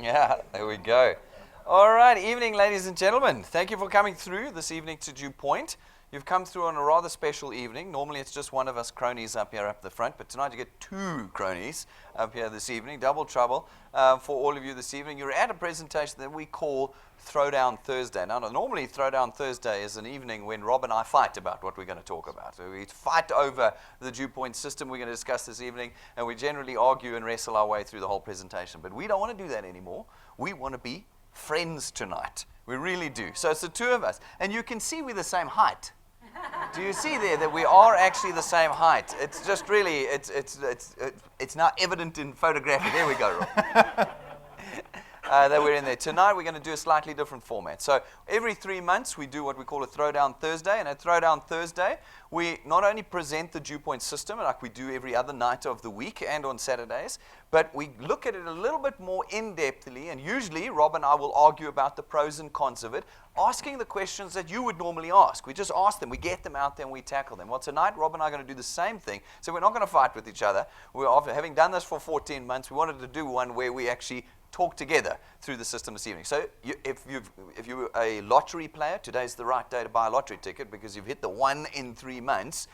Yeah, there we go. All right, evening, ladies and gentlemen. Thank you for coming through this evening to DuePoint. You've come through on a rather special evening. Normally it's just one of us cronies up here up the front, but tonight you get two cronies up here this evening. Double trouble for all of you this evening. You're at a presentation that we call Throwdown Thursday. Now, normally Throwdown Thursday is an evening when Rob and I fight about what we're going to talk about. So we fight over the DuePoint system we're going to discuss this evening, and we generally argue and wrestle our way through the whole presentation. But we don't want to do that anymore. We want to be friends tonight. We really do. So it's the two of us. And you can see we're the same height. Do you see there that we are actually the same height? It's just really, it's now evident in photography. There we go, Rob. That we're in there. Tonight we're going to do a slightly different format. So every 3 months we do what we call a Throwdown Thursday. And at Throwdown Thursday, we not only present the DuePoint system like we do every other night of the week and on Saturdays, but we look at it a little bit more in-depthly. And usually Rob and I will argue about the pros and cons of it, asking the questions that you would normally ask. We just ask them, we get them out there, and we tackle them. Well, tonight Rob and I are going to do the same thing. So we're not going to fight with each other. Having done this for 14 months, we wanted to do one where we actually talk together through the system this evening. So if you're a lottery player, today's the right day to buy a lottery ticket because you've hit the 1 in 3 months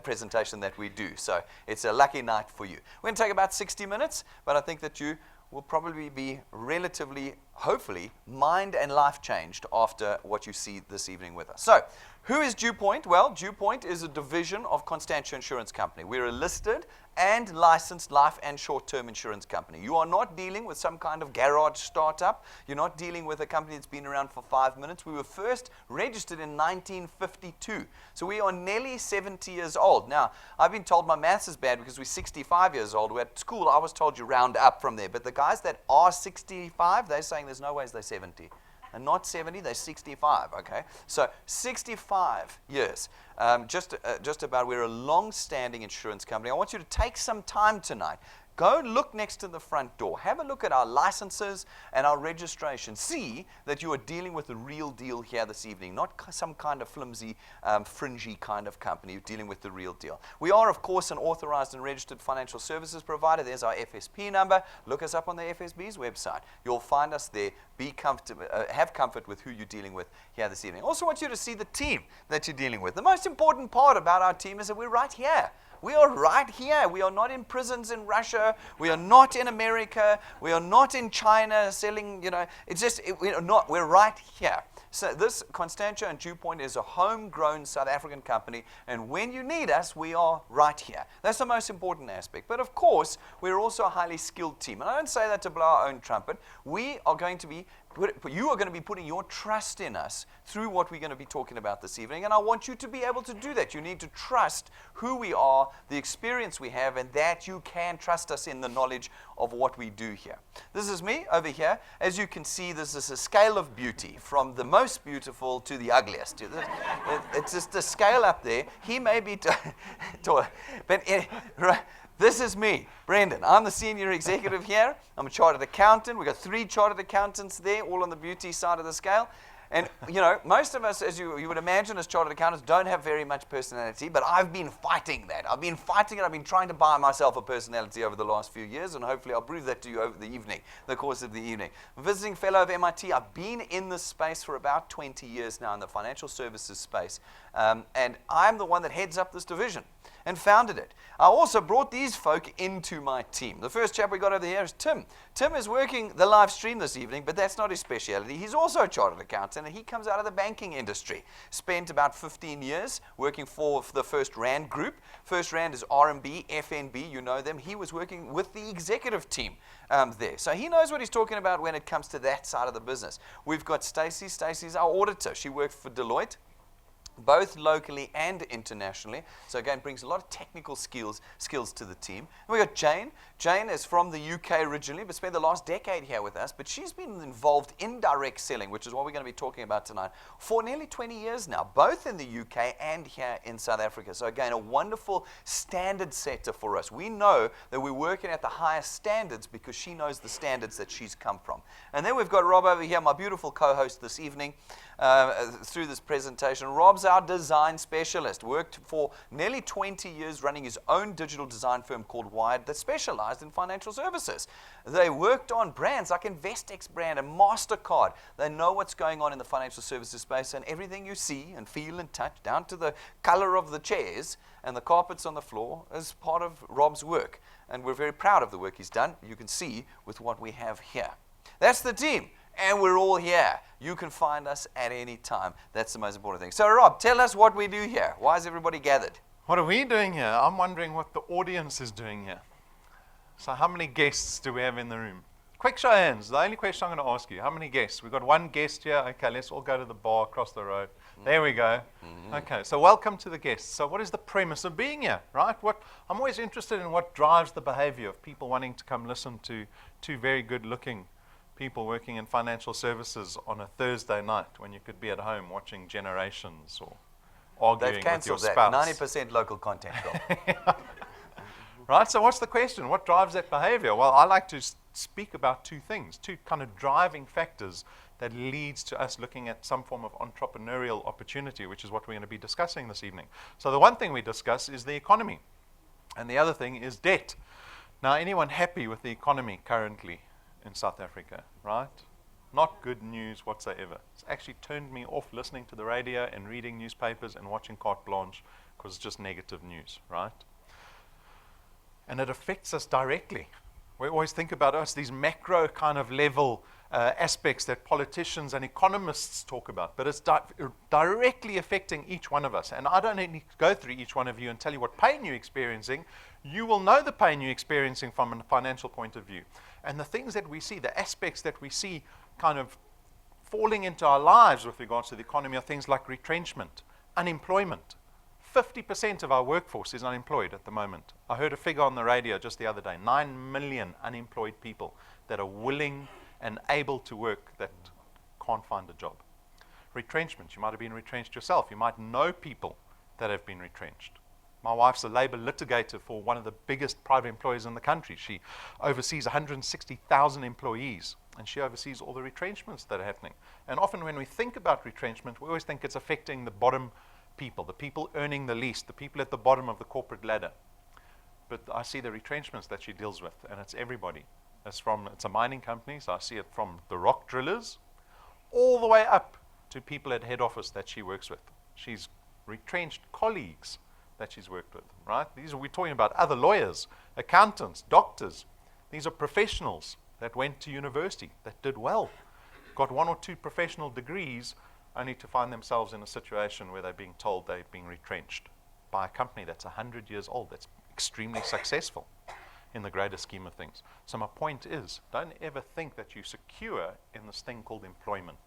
presentation that we do. So it's a lucky night for you. We're going to take about 60 minutes, but I think that you will probably be relatively, hopefully, mind and life changed after what you see this evening with us. So, who is DuePoint? Well, DuePoint is a division of Constantia Insurance Company. We're a listed and licensed life and short-term insurance company. You are not dealing with some kind of garage startup. You're not dealing with a company that's been around for 5 minutes. We were first registered in 1952. So we are nearly 70 years old. Now, I've been told my maths is bad because we're 65 years old. We're at school, I was told you round up from there. But the guys that are 65, they're saying there's no ways they're 70. And not 70, they're 65, okay? So 65 years, just about. We're a long-standing insurance company. I want you to take some time tonight. Go look next to the front door. Have a look at our licenses and our registration. See that you are dealing with the real deal here this evening, not some kind of flimsy, fringy kind of company. You're dealing with the real deal. We are, of course, an authorized and registered financial services provider. There's our FSP number. Look us up on the FSB's website. You'll find us there. Be comfortable, have comfort with who you're dealing with here this evening. Also want you to see the team that you're dealing with. The most important part about our team is that we're right here. We are right here. We are not in prisons in Russia. We are not in America. We are not in China selling, we're right here. So this Constantia and DuePoint is a homegrown South African company, and when you need us, we are right here. That's the most important aspect. But of course, we're also a highly skilled team. And I don't say that to blow our own trumpet. You are going to be putting your trust in us through what we're going to be talking about this evening, and I want you to be able to do that. You need to trust who we are, the experience we have, and that you can trust us in the knowledge of what we do here. This is me over here. As you can see, this is a scale of beauty from the most beautiful to the ugliest. It's just a scale up there. He may be tall, but this is me, Brendan. I'm the senior executive here. I'm a chartered accountant. We've got 3 chartered accountants there, all on the beauty side of the scale. And, most of us, as you would imagine, as chartered accountants, don't have very much personality, but I've been fighting that. I've been fighting it. I've been trying to buy myself a personality over the last few years, and hopefully I'll prove that to you over the course of the evening. I'm a visiting fellow of MIT. I've been in this space for about 20 years now, in the financial services space, and I'm the one that heads up this division and founded it. I also brought these folk into my team. The first chap we got over here is Tim. Tim is working the live stream this evening, but that's not his specialty. He's also a chartered accountant, and he comes out of the banking industry. Spent about 15 years working for the First Rand Group. First Rand is RMB, FNB, you know them. He was working with the executive team there. So he knows what he's talking about when it comes to that side of the business. We've got Stacey. Stacey's our auditor. She worked for Deloitte, both locally and internationally. So again, brings a lot of technical skills to the team. And we got Jane. Jane is from the UK originally, but spent the last decade here with us. But she's been involved in direct selling, which is what we're going to be talking about tonight, for nearly 20 years now, both in the UK and here in South Africa. So again, a wonderful standard setter for us. We know that we're working at the highest standards because she knows the standards that she's come from. And then we've got Rob over here, my beautiful co-host this evening through this presentation. Rob's our design specialist. Worked for nearly 20 years running his own digital design firm called Wired that specialized in financial services. They worked on brands like Investex brand and MasterCard. They know what's going on in the financial services space, and everything you see and feel and touch, down to the color of the chairs and the carpets on the floor, is part of Rob's work. And we're very proud of the work he's done. You can see with what we have here. That's the team. And we're all here. You can find us at any time. That's the most important thing. So, Rob, tell us what we do here. Why is everybody gathered? What are we doing here? I'm wondering what the audience is doing here. So how many guests do we have in the room? Quick show of hands. The only question I'm going to ask you, how many guests? We've got one guest here. Okay, let's all go to the bar across the road. There we go. Okay, so welcome to the guests. So what is the premise of being here, right? I'm always interested in what drives the behavior of people wanting to come listen to two very good-looking people working in financial services on a Thursday night when you could be at home watching Generations or arguing with your spouse. They've cancelled that. 90% local content. Right, so what's the question? What drives that behavior? Well, I like to speak about two things, two kind of driving factors that leads to us looking at some form of entrepreneurial opportunity, which is what we're going to be discussing this evening. So the one thing we discuss is the economy, and the other thing is debt. Now, anyone happy with the economy currently in South Africa, right? Not good news whatsoever. It's actually turned me off listening to the radio and reading newspapers and watching carte blanche because it's just negative news, right? And it affects us directly. We always think about us, these macro kind of level aspects that politicians and economists talk about, but it's directly affecting each one of us. And I don't need to go through each one of you and tell you what pain you're experiencing. You will know the pain you're experiencing from a financial point of view. And the things that we see, the aspects that we see kind of falling into our lives with regards to the economy are things like retrenchment, unemployment. 50% of our workforce is unemployed at the moment. I heard a figure on the radio just the other day, 9 million unemployed people that are willing and able to work that can't find a job. Retrenchment, you might have been retrenched yourself. You might know people that have been retrenched. My wife's a labor litigator for one of the biggest private employers in the country. She oversees 160,000 employees, and she oversees all the retrenchments that are happening. And often when we think about retrenchment, we always think it's affecting the bottom people, the people earning the least, the people at the bottom of the corporate ladder. But I see the retrenchments that she deals with, and it's everybody. It's a mining company, so I see it from the rock drillers all the way up to people at head office that she works with. She's retrenched colleagues that she's worked with, right? We're talking about other lawyers, accountants, doctors. These are professionals that went to university, that did well, got 1 or 2 professional degrees, only to find themselves in a situation where they're being told they're being retrenched by a company that's 100 years old, that's extremely successful in the greater scheme of things. So my point is, don't ever think that you're secure in this thing called employment.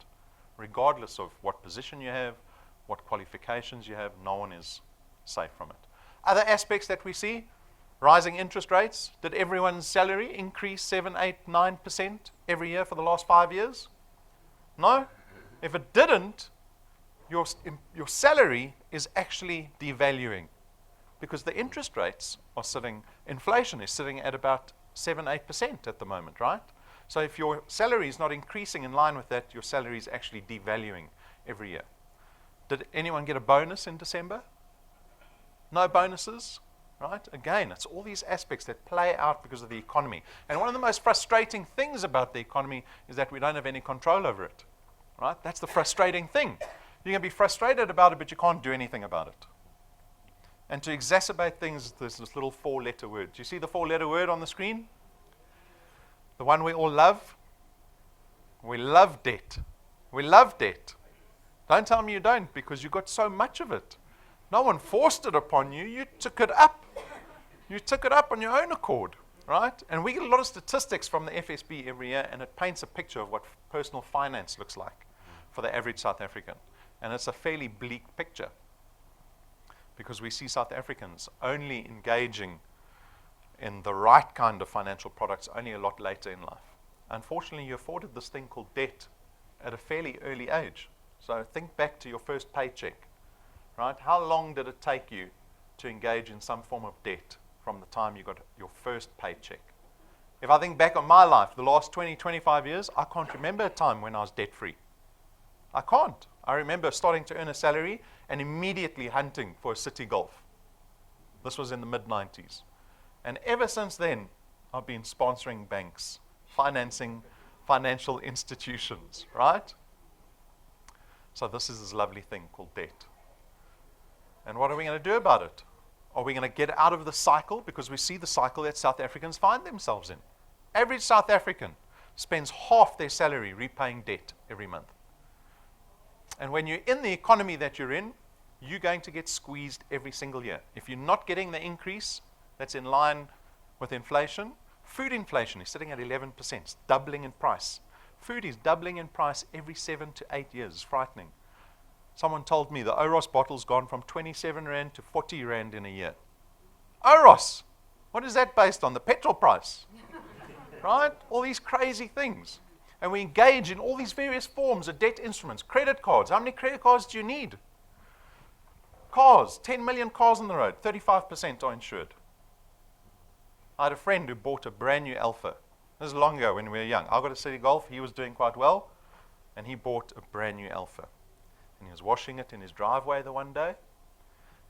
Regardless of what position you have, what qualifications you have, no one is safe from it. Other aspects that we see, rising interest rates. Did everyone's salary increase 7, 8, 9% every year for the last 5 years? No? If it didn't, your salary is actually devaluing because the interest rates are inflation is sitting at about 7, 8% at the moment, right? So if your salary is not increasing in line with that, your salary is actually devaluing every year. Did anyone get a bonus in December? No bonuses, right? Again, it's all these aspects that play out because of the economy. And one of the most frustrating things about the economy is that we don't have any control over it. Right? That's the frustrating thing. You can be frustrated about it, but you can't do anything about it. And to exacerbate things, there's this little 4-letter word. Do you see the 4-letter word on the screen? The one we all love? We love debt. We love debt. Don't tell me you don't, because you got so much of it. No one forced it upon you. You took it up. You took it up on your own accord. Right? And we get a lot of statistics from the FSB every year, and it paints a picture of what personal finance looks like for the average South African. And it's a fairly bleak picture because we see South Africans only engaging in the right kind of financial products only a lot later in life. Unfortunately, you're afforded this thing called debt at a fairly early age. So think back to your first paycheck. Right? How long did it take you to engage in some form of debt from the time you got your first paycheck? If I think back on my life, the last 20, 25 years, I can't remember a time when I was debt-free. I can't. I remember starting to earn a salary and immediately hunting for a city golf. This was in the mid-90s. And ever since then, I've been sponsoring banks, financing financial institutions, right? So this is this lovely thing called debt. And what are we going to do about it? Are we going to get out of the cycle? Because we see the cycle that South Africans find themselves in. Average South African spends half their salary repaying debt every month. And when you're in the economy that you're in, you're going to get squeezed every single year. If you're not getting the increase that's in line with inflation, food inflation is sitting at 11%. It's doubling in price. Food is doubling in price every 7 to 8 years. It's frightening. Someone told me the Oros bottle's gone from 27 Rand to 40 Rand in a year. Oros! What is that based on? The petrol price. Right? All these crazy things. And we engage in all these various forms of debt instruments. Credit cards. How many credit cards do you need? Cars. 10 million cars on the road. 35% are insured. I had a friend who bought a brand new Alpha. This is long ago when we were young. I got a City Golf. He was doing quite well. And he bought a brand new Alpha. And he was washing it in his driveway the one day.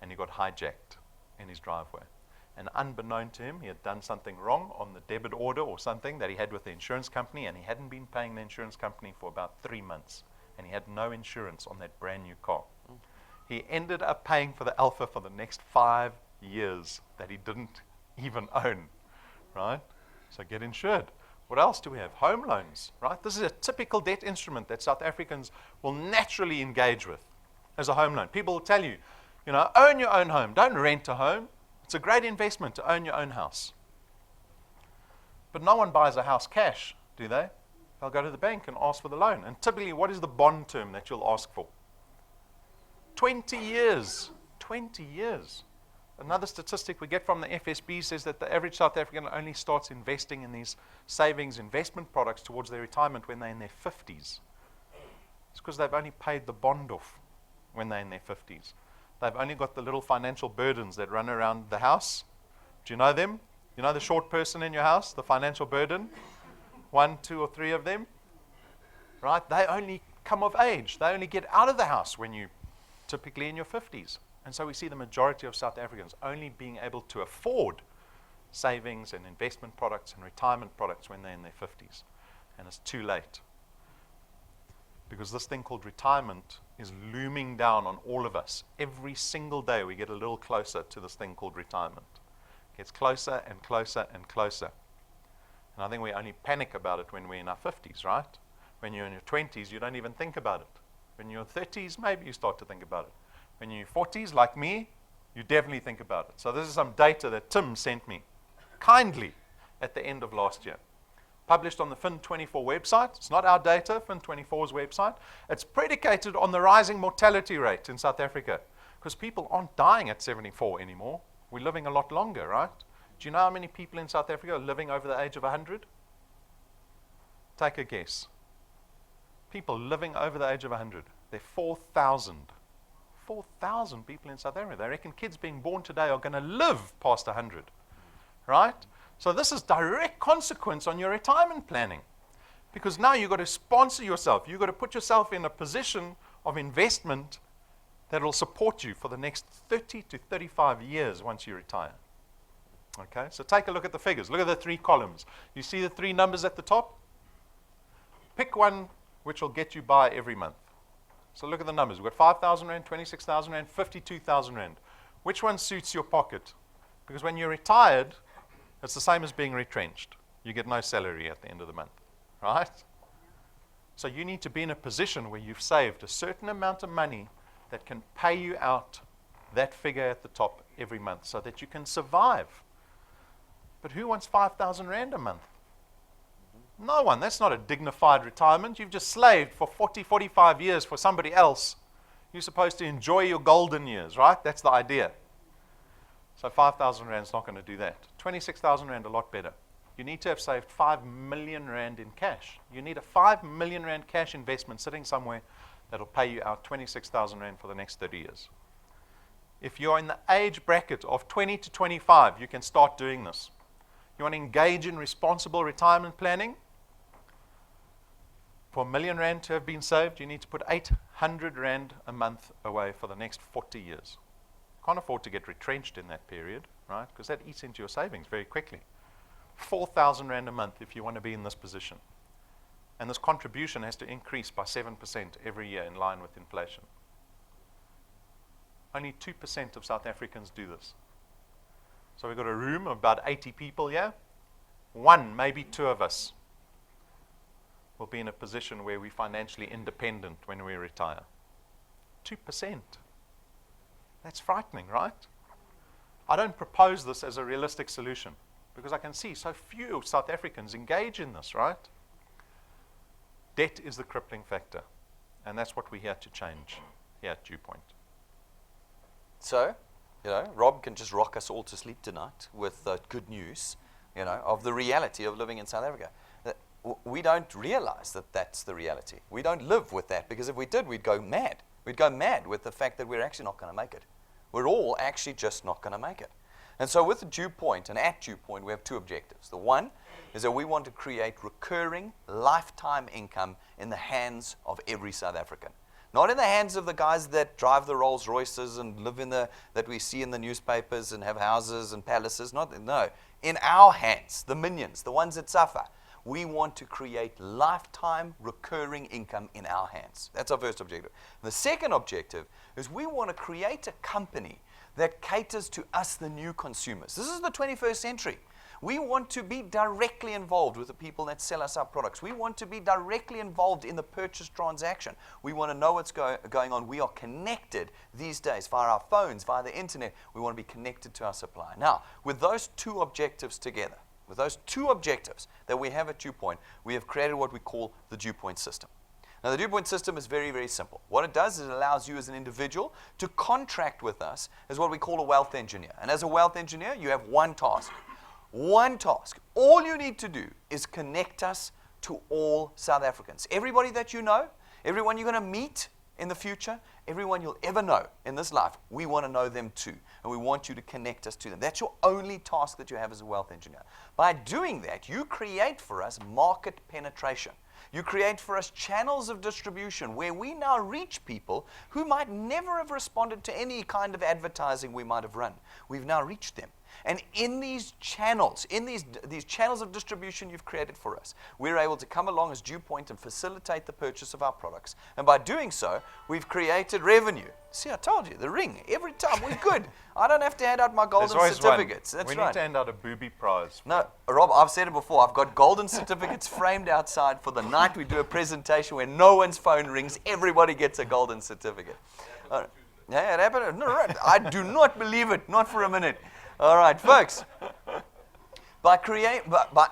And he got hijacked in his driveway. And unbeknown to him, he had done something wrong on the debit order or something that he had with the insurance company, and he hadn't been paying the insurance company for about 3 months, and he had no insurance on that brand new car. He ended up paying for the Alpha for the next 5 years that he didn't even own, right? So get insured. What else do we have? Home loans, right? This is a typical debt instrument that South Africans will naturally engage with as a home loan. People will tell you, own your own home. Don't rent a home. It's a great investment to own your own house. But no one buys a house cash, do they? They'll go to the bank and ask for the loan. And typically, what is the bond term that you'll ask for? 20 years. 20 years. Another statistic we get from the FSB says that the average South African only starts investing in these savings investment products towards their retirement when they're in their 50s. It's because they've only paid the bond off when they're in their 50s. They've only got the little financial burdens that run around the house. Do you know them? You know the short person in your house, the financial burden? 1, 2, or 3 of them? Right? They only come of age. They only get out of the house when you're typically in your 50s. And so we see the majority of South Africans only being able to afford savings and investment products and retirement products when they're in their 50s. And it's too late. Because this thing called retirement is looming down on all of us. Every single day we get a little closer to this thing called retirement. It gets closer and closer and closer. And I think we only panic about it when we're in our 50s, right? When you're in your 20s, you don't even think about it. When you're 30s, maybe you start to think about it. When you're 40s, like me, you definitely think about it. So this is some data that Tim sent me kindly at the end of last year. Published on the Fin24 website. It's not our data, Fin24's website. It's predicated on the rising mortality rate in South Africa because people aren't dying at 74 anymore. We're living a lot longer, right? Do you know how many people in South Africa are living over the age of 100? Take a guess. People living over the age of 100. There are 4,000. 4,000 people in South Africa. They reckon kids being born today are going to live past 100, right? So this is direct consequence on your retirement planning because now you've got to sponsor yourself. You've got to put yourself in a position of investment that will support you for the next 30 to 35 years once you retire. Okay, so take a look at the figures. Look at the 3 columns. You see the 3 numbers at the top? Pick one which will get you by every month. So look at the numbers. We've got 5,000 Rand, 26,000 Rand, 52,000 Rand. Which one suits your pocket? Because when you're retired, it's the same as being retrenched. You get no salary at the end of the month, right? So you need to be in a position where you've saved a certain amount of money that can pay you out that figure at the top every month so that you can survive. But who wants 5,000 Rand a month? No one. That's not a dignified retirement. You've just slaved for 40, 45 years for somebody else. You're supposed to enjoy your golden years, right? That's the idea. So 5,000 Rand is not going to do that. 26,000 Rand, a lot better. You need to have saved 5 million Rand in cash. You need a 5 million Rand cash investment sitting somewhere that will pay you out 26,000 Rand for the next 30 years. If you're in the age bracket of 20 to 25, you can start doing this. You want to engage in responsible retirement planning? For R1,000,000 to have been saved, you need to put 800 Rand a month away for the next 40 years. Can't afford to get retrenched in that period, right? Because that eats into your savings very quickly. 4,000 Rand a month if you want to be in this position. And this contribution has to increase by 7% every year in line with inflation. Only 2% of South Africans do this. So we've got a room of about 80 people here. One, maybe two of us will be in a position where we're financially independent when we retire. 2%. That's frightening, right? I don't propose this as a realistic solution because I can see so few South Africans engage in this, right? Debt is the crippling factor, and that's what we're here to change here at DuePoint. So, Rob can just rock us all to sleep tonight with good news, of the reality of living in South Africa. We don't realize that that's the reality. We don't live with that, because if we did, we'd go mad. We'd go mad with the fact that we're actually not going to make it. We're all actually just not going to make it. And so with DuePoint and at DuePoint, we have two objectives. The one is that we want to create recurring lifetime income in the hands of every South African. Not in the hands of the guys that drive the Rolls Royces and live that we see in the newspapers and have houses and palaces. No, in our hands, the minions, the ones that suffer. We want to create lifetime recurring income in our hands. That's our first objective. The second objective is we want to create a company that caters to us, the new consumers. This is the 21st century. We want to be directly involved with the people that sell us our products. We want to be directly involved in the purchase transaction. We want to know what's going on. We are connected these days via our phones, via the internet. We want to be connected to our supplier. Now, with those two objectives together, with those two objectives that we have at DuePoint, we have created what we call the DuePoint system. Now, the DuePoint system is very, very simple. What it does is it allows you as an individual to contract with us as what we call a wealth engineer. And as a wealth engineer, you have one task. One task. All you need to do is connect us to all South Africans. Everybody that you know, everyone you're going to meet in the future, everyone you'll ever know in this life, we want to know them too. And we want you to connect us to them. That's your only task that you have as a wealth engineer. By doing that, you create for us market penetration. You create for us channels of distribution where we now reach people who might never have responded to any kind of advertising we might have run. We've now reached them. And in these channels, these channels of distribution you've created for us, we're able to come along as DuePoint and facilitate the purchase of our products. And by doing so, we've created revenue. See, I told you, the ring, every time, we're good. I don't have to hand out my golden certificates. That's we right. need to hand out a booby prize. No, Rob, I've said it before. I've got golden certificates framed outside for the night we do a presentation where no one's phone rings. Everybody gets a golden certificate. Yeah, it happened. No, right. I do not believe it, not for a minute. All right, folks. By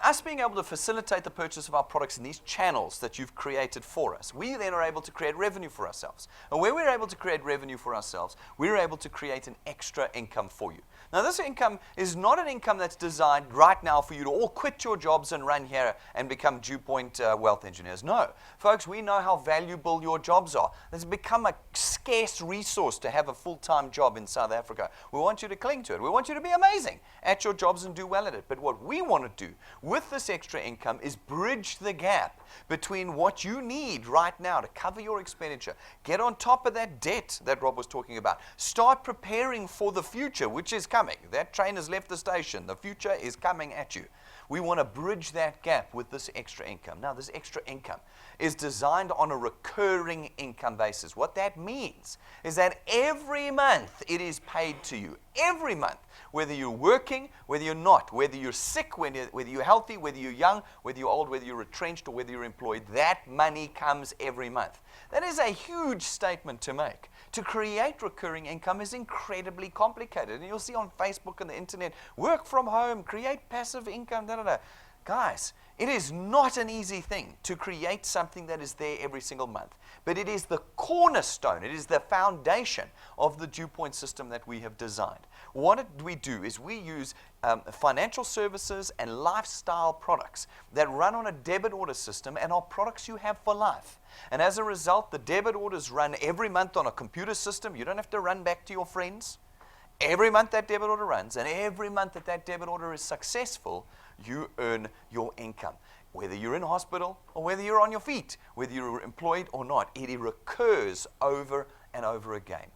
us being able to facilitate the purchase of our products in these channels that you've created for us, we then are able to create revenue for ourselves. And where we're able to create revenue for ourselves, we're able to create an extra income for you. Now, this income is not an income that's designed right now for you to all quit your jobs and run here and become DuePoint wealth engineers. No. Folks, we know how valuable your jobs are. It's become a scarce resource to have a full-time job in South Africa. We want you to cling to it. We want you to be amazing at your jobs and do well at it. But what we want to do with this extra income is bridge the gap between what you need right now to cover your expenditure. Get on top of that debt that Rob was talking about. Start preparing for the future, which is coming. That train has left the station. The future is coming at you. We want to bridge that gap with this extra income. Now, this extra income is designed on a recurring income basis. What that means is that every month it is paid to you. Every month. Whether you're working, whether you're not, whether you're sick, whether you're healthy, whether you're young, whether you're old, whether you're retrenched, or whether you're employed, that money comes every month. That is a huge statement to make. To create recurring income is incredibly complicated. And you'll see on Facebook and the internet, work from home, create passive income, da-da-da. Guys, it is not an easy thing to create something that is there every single month. But it is the cornerstone, it is the foundation of the DuePoint system that we have designed. What we do is we use financial services and lifestyle products that run on a debit order system and are products you have for life. And as a result, the debit orders run every month on a computer system. You don't have to run back to your friends. Every month that debit order runs, and every month that debit order is successful, you earn your income. whether you're in hospital or whether you're on your feet, whether you're employed or not, it recurs over and over again.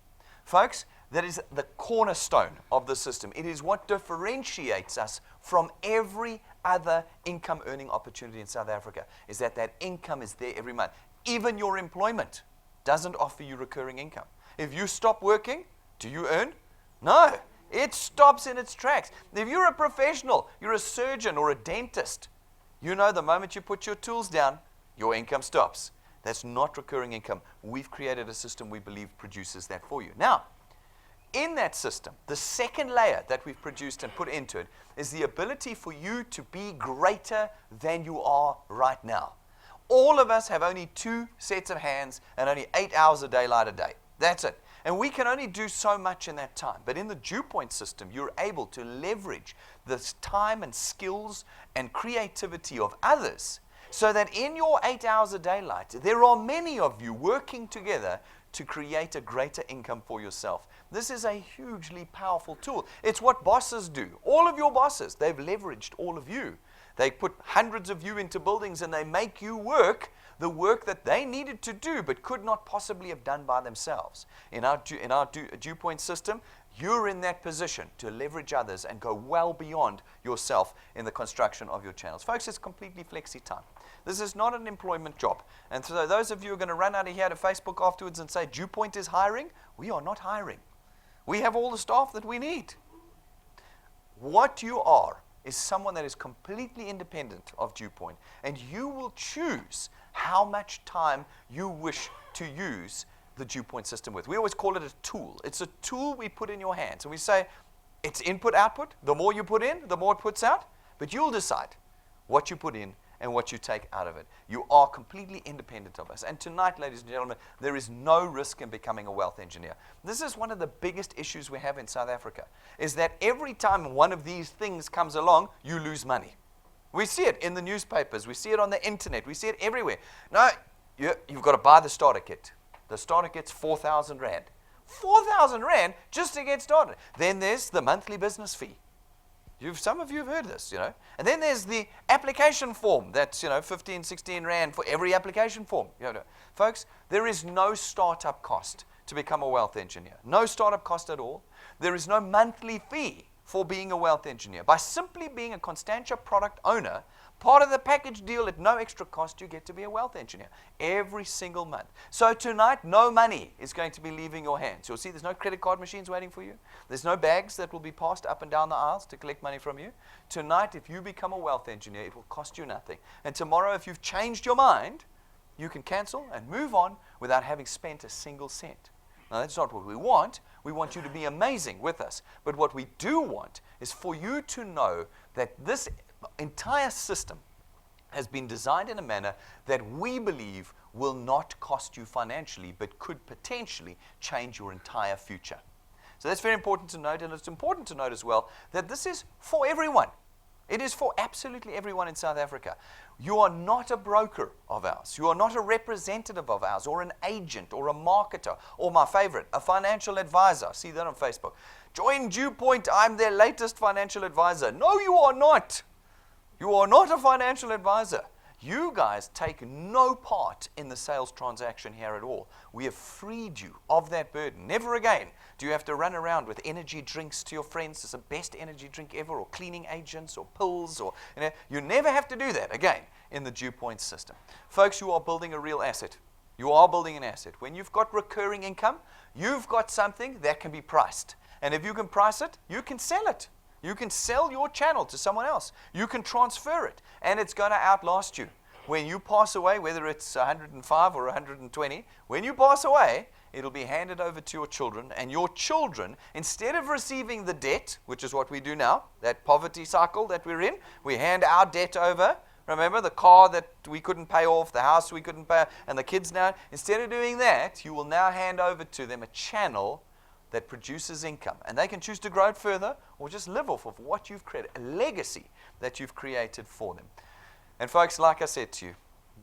Folks, that is the cornerstone of the system. It is what differentiates us from every other income earning opportunity in South Africa, is that income is there every month. Even your employment doesn't offer you recurring income. If you stop working, do you earn? No, it stops in its tracks. If you're a professional, you're a surgeon or a dentist, you know the moment you put your tools down, your income stops. That's not recurring income. We've created a system we believe produces that for you. Now, in that system, the second layer that we've produced and put into it is the ability for you to be greater than you are right now. All of us have only 2 sets of hands and only 8 hours of daylight a day. That's it. And we can only do so much in that time. But in the DuePoint system, you're able to leverage this time and skills and creativity of others so that in your 8 hours of daylight, there are many of you working together to create a greater income for yourself. This is a hugely powerful tool. It's what bosses do. All of your bosses, they've leveraged all of you. They put hundreds of you into buildings and they make you work the work that they needed to do but could not possibly have done by themselves. In our DuePoint system, you're in that position to leverage others and go well beyond yourself in the construction of your channels. Folks, it's completely flexi time. This is not an employment job. And so those of you who are going to run out of here to Facebook afterwards and say DuePoint is hiring, we are not hiring. We have all the staff that we need. What you are is someone that is completely independent of DuePoint, and you will choose how much time you wish to use the DuePoint system with. We always call it a tool. It's a tool we put in your hands, and we say it's input output. The more you put in, the more it puts out, but you'll decide what you put in and what you take out of it. You are completely independent of us. And tonight, ladies and gentlemen, there is no risk in becoming a wealth engineer. This is one of the biggest issues we have in South Africa, is that every time one of these things comes along, you lose money. We see it in the newspapers. We see it on the internet. We see it everywhere. No, you've got to buy the starter kit. The starter kit's 4,000 Rand. 4,000 Rand just to get started. Then there's the monthly business fee. Some of you have heard this, And then there's the application form. That's, 15, 16 Rand for every application form. Folks, there is no startup cost to become a wealth engineer. No startup cost at all. There is no monthly fee for being a wealth engineer. By simply being a Constantia product owner, part of the package deal at no extra cost, you get to be a wealth engineer every single month. So tonight, no money is going to be leaving your hands. You'll see there's no credit card machines waiting for you. There's no bags that will be passed up and down the aisles to collect money from you. Tonight, if you become a wealth engineer, it will cost you nothing. And tomorrow, if you've changed your mind, you can cancel and move on without having spent a single cent. Now, that's not what we want. We want you to be amazing with us. But what we do want is for you to know that this entire system has been designed in a manner that we believe will not cost you financially, but could potentially change your entire future. So that's very important to note, and it's important to note as well that this is for everyone. It is for absolutely everyone in South Africa. You are not a broker of ours. You are not a representative of ours, or an agent, or a marketer, or my favorite, a financial advisor. See that on Facebook. Join DuePoint. I'm their latest financial advisor. No, you are not. You are not a financial advisor. You guys take no part in the sales transaction here at all. We have freed you of that burden. Never again do you have to run around with energy drinks to your friends. It's the best energy drink ever, or cleaning agents, or pills, or you never have to do that again in the DuePoint system. Folks, you are building a real asset. You are building an asset. When you've got recurring income, you've got something that can be priced. And if you can price it, you can sell it. You can sell your channel to someone else. You can transfer it, and it's going to outlast you. When you pass away, whether it's 105 or 120, when you pass away, it'll be handed over to your children, and your children, instead of receiving the debt, which is what we do now, that poverty cycle that we're in, we hand our debt over. Remember, the car that we couldn't pay off, the house we couldn't pay, and the kids now, instead of doing that, you will now hand over to them a channel that produces income. And they can choose to grow it further or just live off of what you've created, a legacy that you've created for them. And folks, like I said to you,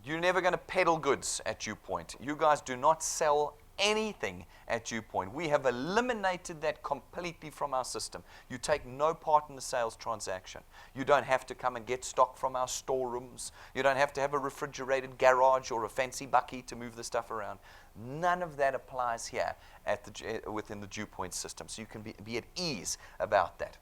you're never going to peddle goods at DuePoint. You guys do not sell anything at DuePoint. We have eliminated that completely from our system. You take no part in the sales transaction. You don't have to come and get stock from our storerooms. You don't have to have a refrigerated garage or a fancy bucky to move the stuff around. None of that applies here within the DuePoint system. So you can be at ease about that.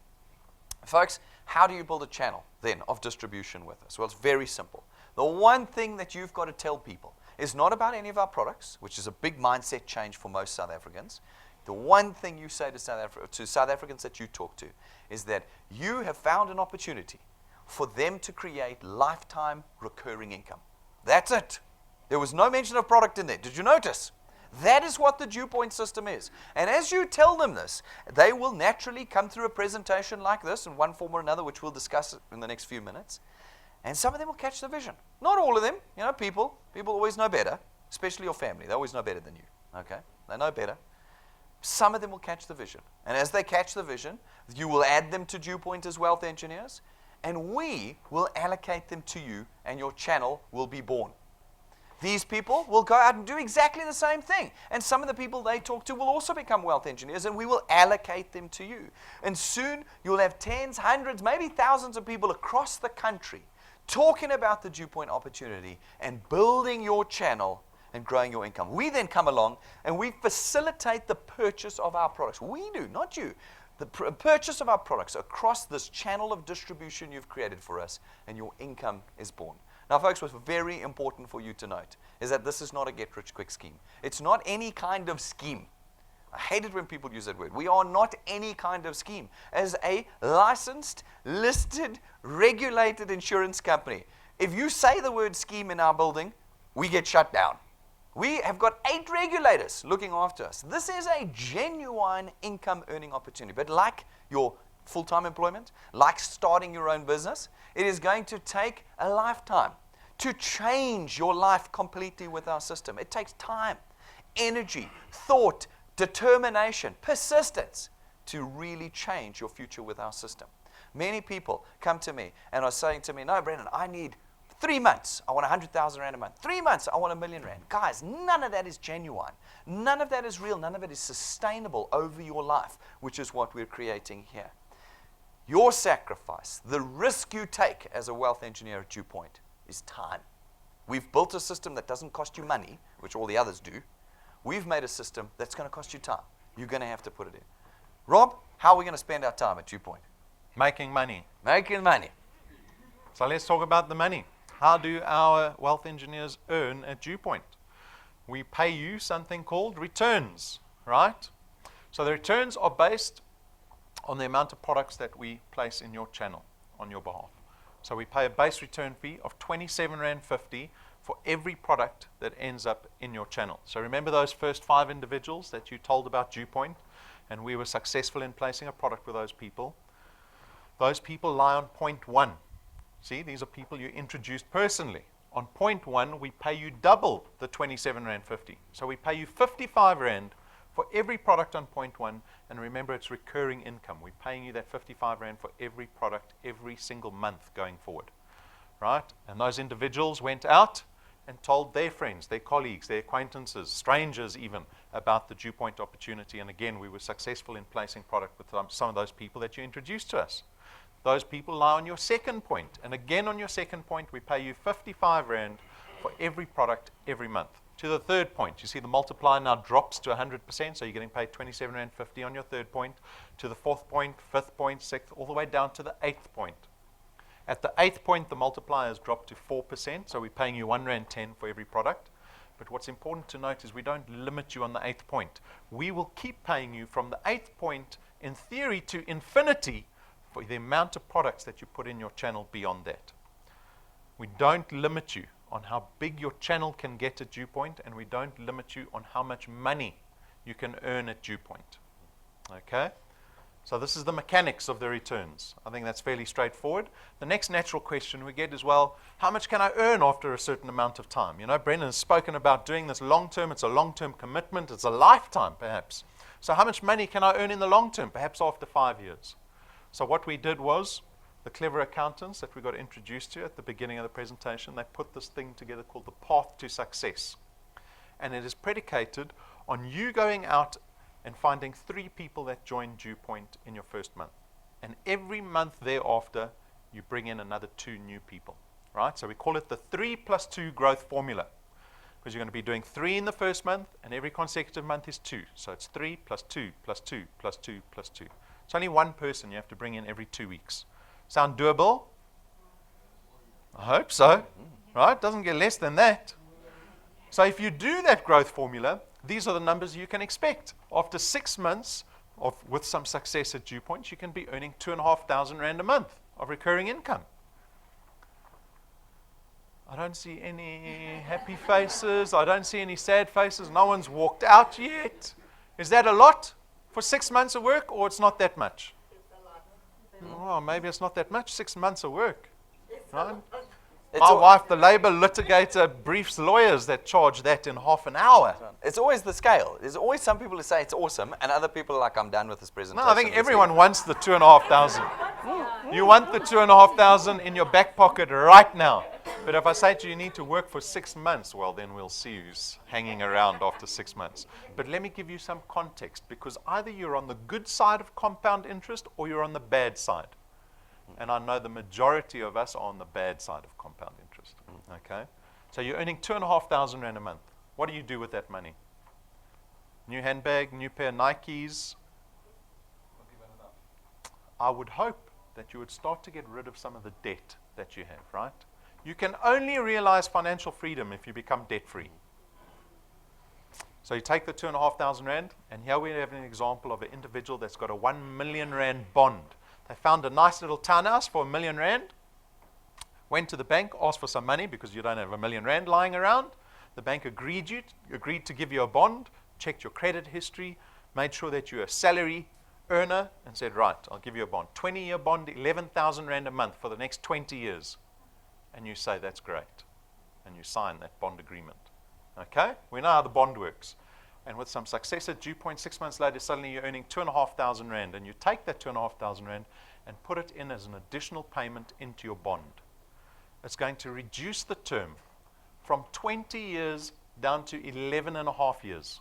Folks, how do you build a channel then of distribution with us? Well, it's very simple. The one thing that you've got to tell people is not about any of our products, which is a big mindset change for most South Africans. The one thing you say to South Africans that you talk to is that you have found an opportunity for them to create lifetime recurring income. That's it. There was no mention of product in there. Did you notice? That is what the DuePoint system is. And as you tell them this, they will naturally come through a presentation like this in one form or another, which we'll discuss in the next few minutes. And some of them will catch the vision. Not all of them. You know, people always know better, especially your family. They always know better than you. Okay? They know better. Some of them will catch the vision. And as they catch the vision, you will add them to DuePoint as wealth engineers, and we will allocate them to you, and your channel will be born. These people will go out and do exactly the same thing. And some of the people they talk to will also become wealth engineers, and we will allocate them to you. And soon you'll have tens, hundreds, maybe thousands of people across the country talking about the DuePoint opportunity and building your channel and growing your income. We then come along and we facilitate the purchase of our products. We do, not you. The purchase of our products across this channel of distribution you've created for us, and your income is born. Now, folks, what's very important for you to note is that this is not a get-rich-quick scheme. It's not any kind of scheme. I hate it when people use that word. We are not any kind of scheme. As a licensed, listed, regulated insurance company, if you say the word scheme in our building, we get shut down. We have got 8 regulators looking after us. This is a genuine income earning opportunity. But like your full-time employment, like starting your own business, it is going to take a lifetime to change your life completely with our system. It takes time, energy, thought, determination, persistence to really change your future with our system. Many people come to me and are saying to me, no, Brendan, I need 3 months. I want 100,000 Rand a month. 3 months, I want R1 million. Guys, none of that is genuine. None of that is real. None of it is sustainable over your life, which is what we're creating here. Your sacrifice, the risk you take as a wealth engineer at DuePoint is time. We've built a system that doesn't cost you money, which all the others do. We've made a system that's going to cost you time. You're going to have to put it in. Rob, how are we going to spend our time at DuePoint? Making money. Making money. So let's talk about the money. How do our wealth engineers earn at DuePoint? We pay you something called returns, right? So the returns are based on the amount of products that we place in your channel on your behalf. So we pay a base return fee of 27.50 Rand for every product that ends up in your channel. So remember those first 5 individuals that you told about DuePoint, and we were successful in placing a product with those people. Those people lie on point 1. See, these are people you introduced personally. On point 1, we pay you double the 27.50 Rand. So we pay you 55 Rand for every product on point 1, and remember, it's recurring income. We're paying you that 55 Rand for every product every single month going forward, right? And those individuals went out and told their friends, their colleagues, their acquaintances, strangers even, about the DuePoint opportunity. And again, we were successful in placing product with some of those people that you introduced to us. Those people lie on your second point. And again, on your second point, we pay you 55 Rand for every product every month. To the third point, you see the multiplier now drops to 100%, so you're getting paid 27.50 Rand on your third point. To the fourth point, fifth point, sixth, all the way down to the 8th point. At the 8th point, the multiplier has dropped to 4%, so we're paying you 1.10 Rand for every product. But what's important to note is we don't limit you on the 8th point. We will keep paying you from the 8th point, in theory, to infinity for the amount of products that you put in your channel beyond that. We don't limit you on how big your channel can get at DuePoint, and we don't limit you on how much money you can earn at DuePoint. Okay? So this is the mechanics of the returns. I think that's fairly straightforward. The next natural question we get is, well, how much can I earn after a certain amount of time? You know, Brendan has spoken about doing this long term. It's a long-term commitment. It's a lifetime, perhaps. So how much money can I earn in the long term, perhaps after 5 years? So what we did was, the clever accountants that we got introduced to at the beginning of the presentation, they put this thing together called the path to success. And it is predicated on you going out and finding 3 people that join DuePoint in your first month. And every month thereafter, you bring in another 2 new people, right? So we call it the 3 plus 2 growth formula, because you're going to be doing 3 in the first month, and every consecutive month is 2. So it's 3 plus 2 plus 2 plus 2 plus 2. It's only 1 person you have to bring in every 2 weeks. Sound doable? I hope so, right? Doesn't get less than that. So if you do that growth formula, these are the numbers you can expect. After 6 months with some success at DuePoint, you can be earning 2,500 Rand a month of recurring income. I don't see any happy faces. I don't see any sad faces. No one's walked out yet. Is that a lot for 6 months of work, or it's not that much? It's a lot. Oh, maybe it's not that much. 6 months of work. It's Right? It's My al- wife, the labor litigator, briefs lawyers that charge that in half an hour. It's always the scale. There's always some people who say it's awesome, and other people are like, I'm done with this presentation. No, I think Let's everyone leave." wants the 2,500. You want the 2,500 in your back pocket right now. But if I say to you, you need to work for 6 months, well, then we'll see who's hanging around after 6 months. But let me give you some context, because either you're on the good side of compound interest or you're on the bad side. And I know the majority of us are on the bad side of compound interest. Okay? So you're earning 2,500 Rand a month. What do you do with that money? New handbag, new pair of Nikes. I would hope that you would start to get rid of some of the debt that you have, right? You can only realize financial freedom if you become debt-free. So you take the 2,500 Rand, and here we have an example of an individual that's got a 1 million Rand bond. They found a nice little townhouse for 1 million Rand, went to the bank, asked for some money because you don't have 1 million Rand lying around. The bank agreed to give you a bond, checked your credit history, made sure that you're a salary earner, and said, right, I'll give you a bond. 20-year bond, 11,000 Rand a month for the next 20 years. And you say, that's great. And you sign that bond agreement. Okay? We know how the bond works. And with some success at DuePoint, 6 months later, suddenly you're earning 2,500 Rand. And you take that 2,500 Rand and put it in as an additional payment into your bond. It's going to reduce the term from 20 years down to 11 and a half years.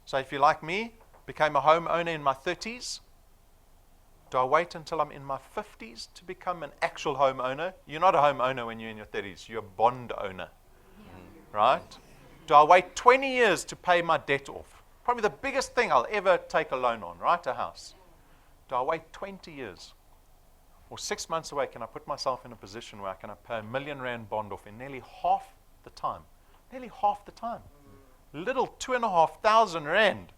So if you're like me, became a homeowner in my 30s, do I wait until I'm in my 50s to become an actual homeowner? You're not a homeowner when you're in your 30s. You're a bond owner, right? Do I wait 20 years to pay my debt off? Probably the biggest thing I'll ever take a loan on, right? A house. Do I wait 20 years? Or 6 months away, can I put myself in a position where I can pay 1 million Rand bond off in nearly half the time? Nearly half the time. Little 2,500 Rand.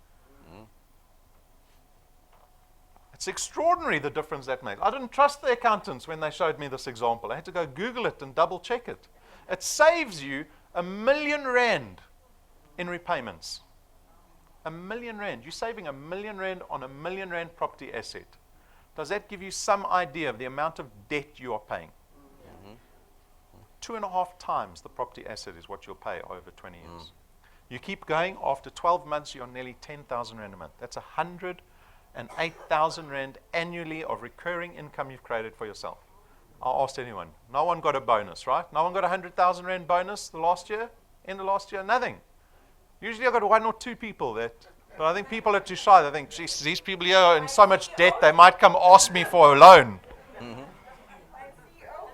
It's extraordinary the difference that makes. I didn't trust the accountants when they showed me this example. I had to go Google it and double check it. It saves you 1 million Rand in repayments. 1 million Rand. You're saving 1 million Rand on 1 million Rand property asset. Does that give you some idea of the amount of debt you are paying? 2.5 times the property asset is what you'll pay over 20 years. You keep going, after 12 months, you're on nearly 10,000 Rand a month. That's 108,000 Rand annually of recurring income you've created for yourself. I asked anyone. No one got a bonus, right? No one got 100,000 Rand bonus the last year? In the last year? Nothing. Usually I got 1 or 2 people that, but I think people are too shy. They think, geez, these people here are in so much debt, they might come ask me for a loan. My CEO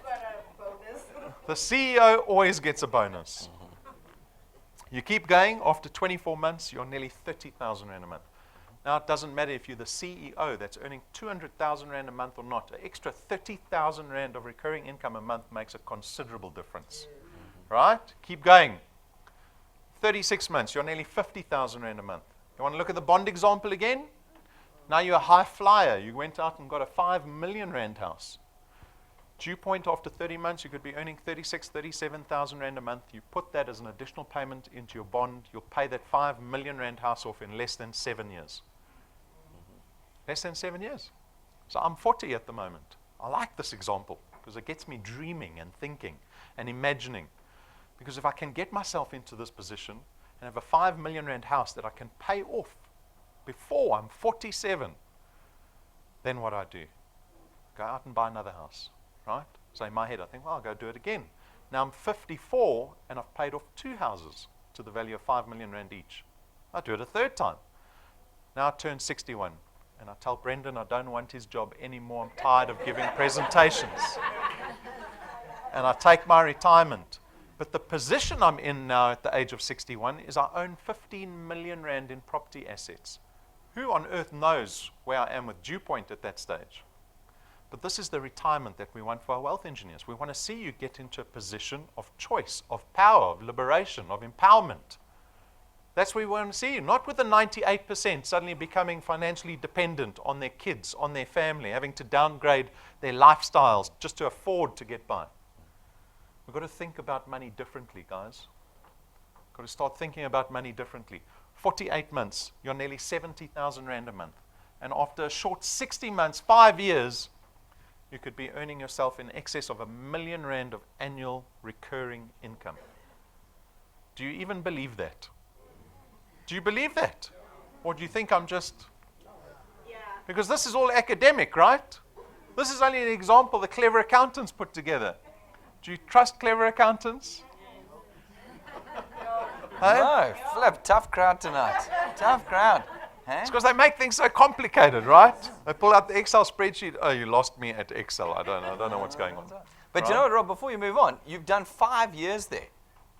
got a bonus. The CEO always gets a bonus. You keep going, after 24 months, you're on nearly 30,000 Rand a month. Now, it doesn't matter if you're the CEO that's earning 200,000 Rand a month or not. An extra 30,000 Rand of recurring income a month makes a considerable difference. Right? Keep going. 36 months, you're nearly 50,000 Rand a month. You want to look at the bond example again? Now you're a high flyer. You went out and got a 5 million Rand house. DuePoint, after 30 months, you could be earning 36,000, 37,000 Rand a month. You put that as an additional payment into your bond. You'll pay that 5 million Rand house off in less than 7 years. Less than 7 years. So I'm 40 at the moment. I like this example because it gets me dreaming and thinking and imagining. Because if I can get myself into this position and have a 5 million Rand house that I can pay off before I'm 47, then what I do? Go out and buy another house, right? So in my head, I think, well, I'll go do it again. Now I'm 54 and I've paid off 2 houses to the value of 5 million Rand each. I do it a third time. Now I turn 61. And I tell Brendan I don't want his job anymore. I'm tired of giving presentations. And I take my retirement. But the position I'm in now at the age of 61 is I own 15 million rand in property assets. Who on earth knows where I am with DuePoint at that stage? But this is the retirement that we want for our wealth engineers. We want to see you get into a position of choice, of power, of liberation, of empowerment. That's where we want to see you, not with the 98% suddenly becoming financially dependent on their kids, on their family, having to downgrade their lifestyles just to afford to get by. We've got to think about money differently, guys. We've got to start thinking about money differently. 48 months, you're nearly 70,000 rand a month. And after a short 60 months, 5 years, you could be earning yourself in excess of 1 million rand of annual recurring income. Do you even believe that? Do you believe that? Or do you think I'm just... Yeah. Because this is all academic, right? This is only an example the clever accountants put together. Do you trust clever accountants? Hey? No, Flip, tough crowd tonight. Tough crowd. Huh? It's because they make things so complicated, right? They pull out the Excel spreadsheet. Oh, you lost me at Excel. I don't know what's going on. But you know what, Rob, before you move on, you've done 5 years there.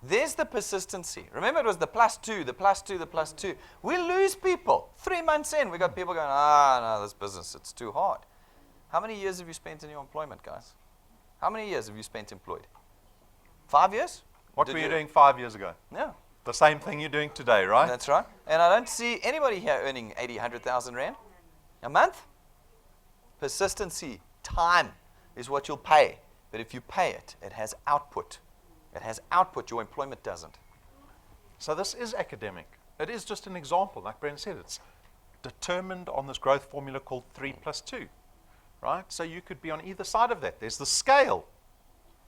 There's the persistency. Remember, it was the +2, the +2, the +2. We lose people. 3 months in, we got people going, no, this business, it's too hard. How many years have you spent in your employment, guys? How many years have you spent employed? 5 years? What were you doing 5 years ago? Yeah. The same thing you're doing today, right? That's right. And I don't see anybody here earning 80, 100,000 rand a month. Persistency, time is what you'll pay. But if you pay it, it has output. It has output, your employment doesn't. So this is academic. It is just an example. Like Brendan said, it's determined on this growth formula called 3+2, right? So you could be on either side of that. There's the scale.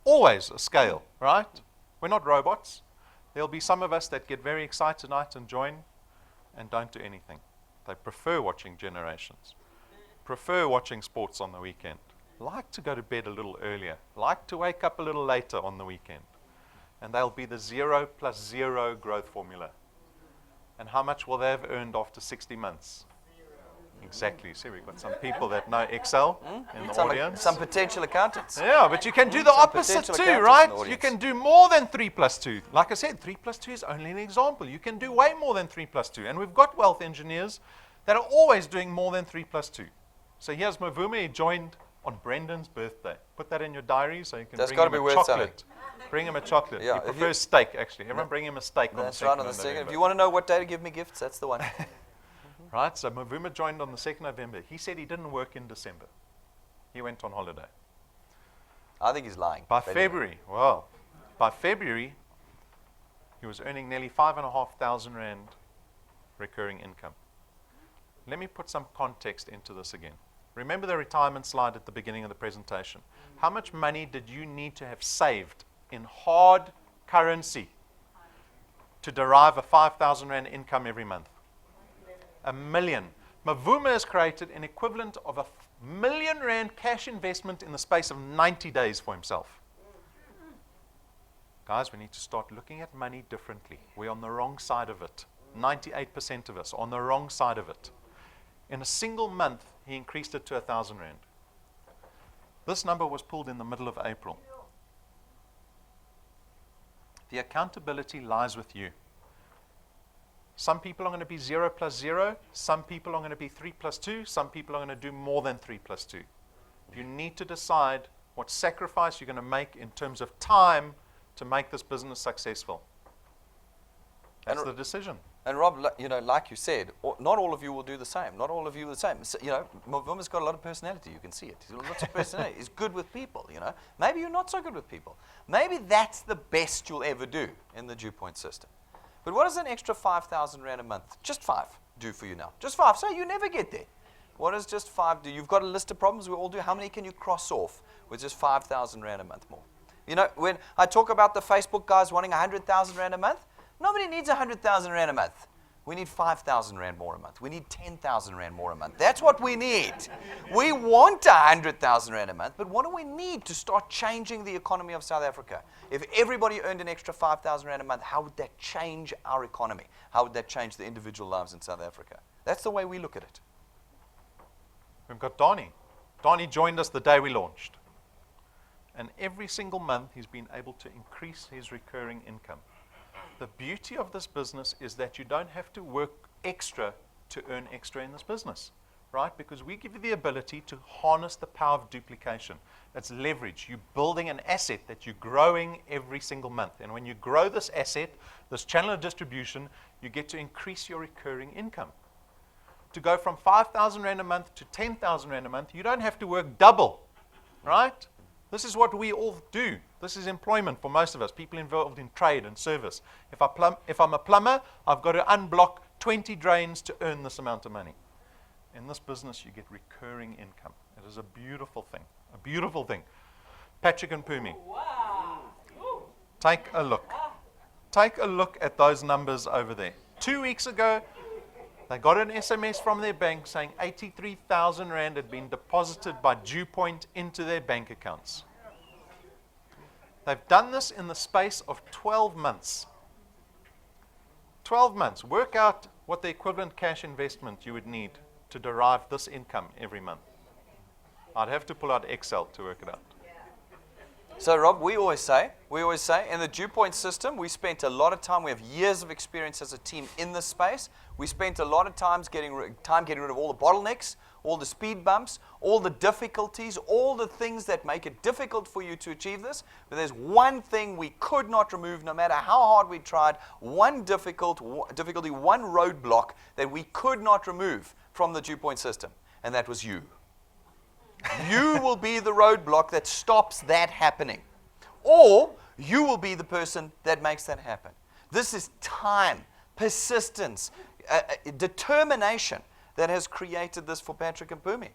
Always a scale, right? We're not robots. There'll be some of us that get very excited tonight and join and don't do anything. They prefer watching Generations, prefer watching sports on the weekend, like to go to bed a little earlier, like to wake up a little later on the weekend. And they'll be the 0+0 growth formula. And how much will they have earned after 60 months? Exactly. See, we've got some people that know Excel in the audience. Some potential accountants. Yeah, but you can do the Some opposite potential too, accountants right? in the You audience. can do more than 3+2. Like I said, 3+2 is only an example. You can do way more than 3+2. And we've got wealth engineers that are always doing more than 3+2. So here's Mavuma. He joined on Brendan's birthday. Put that in your diary so you can That's bring gotta him be a worth chocolate. Bring him a chocolate. Yeah, He if prefers steak, actually. Everyone bring him a steak on the 2nd That's right, on the of 2nd. November. If you want to know what day to give me gifts, that's the one. Right, so Mavuma joined on the 2nd of November. He said he didn't work in December. He went on holiday. I think he's lying. By but anyway. February, he was earning nearly 5,500 rand recurring income. Let me put some context into this again. Remember the retirement slide at the beginning of the presentation. How much money did you need to have saved in hard currency to derive a 5,000 rand income every month? 1 million. Mavuma has created an equivalent of 1 million rand cash investment in the space of 90 days for himself. Guys, we need to start looking at money differently. We're on the wrong side of it. 98% of us on the wrong side of it. In a single month, he increased it to 1,000 rand. This number was pulled in the middle of April. The accountability lies with you. Some people are going to be 0+0. Some people are going to be 3+2. Some people are going to do more than 3+2. You need to decide what sacrifice you're going to make in terms of time to make this business successful. That's the decision. And Rob, like you said, not all of you will do the same. Not all of you are the same. So, Mavuma's got a lot of personality. You can see it. He's got lots of personality. He's good with people, Maybe you're not so good with people. Maybe that's the best you'll ever do in the DuePoint system. But what does an extra 5,000 rand a month, just 5, do for you now? Just 5. So you never get there. What does just 5 do? You've got a list of problems we all do. How many can you cross off with just 5,000 rand a month more? When I talk about the Facebook guys wanting 100,000 rand a month, nobody needs 100,000 rand a month. We need 5,000 Rand more a month. We need 10,000 Rand more a month. That's what we need. We want 100,000 Rand a month, but what do we need to start changing the economy of South Africa? If everybody earned an extra 5,000 Rand a month, how would that change our economy? How would that change the individual lives in South Africa? That's the way we look at it. We've got Donnie. Donnie joined us the day we launched. And every single month he's been able to increase his recurring income. The beauty of this business is that you don't have to work extra to earn extra in this business, right? Because we give you the ability to harness the power of duplication. That's leverage. You're building an asset that you're growing every single month. And when you grow this asset, this channel of distribution, you get to increase your recurring income. To go from 5,000 Rand a month to 10,000 Rand a month, you don't have to work double, right? This is what we all do. This is employment for most of us, people involved in trade and service. If I'm a plumber, I've got to unblock 20 drains to earn this amount of money. In this business, you get recurring income. It is a beautiful thing, a beautiful thing. Patrick and Pumi, take a look. Take a look at those numbers over there. 2 weeks ago, they got an SMS from their bank saying 83,000 Rand had been deposited by DuePoint into their bank accounts. They've done this in the space of 12 months. 12 months. Work out what the equivalent cash investment you would need to derive this income every month. I'd have to pull out Excel to work it out. So, Rob, we always say, in the DuePoint system, we spent a lot of time, we have years of experience as a team in this space. We spent a lot of time getting rid of all the bottlenecks, all the speed bumps, all the difficulties, all the things that make it difficult for you to achieve this. But there's one thing we could not remove, no matter how hard we tried, one difficulty, one roadblock that we could not remove from the DuePoint system, and that was you. You will be the roadblock that stops that happening. Or you will be the person that makes that happen. This is time, persistence, determination that has created this for Patrick and Pumi.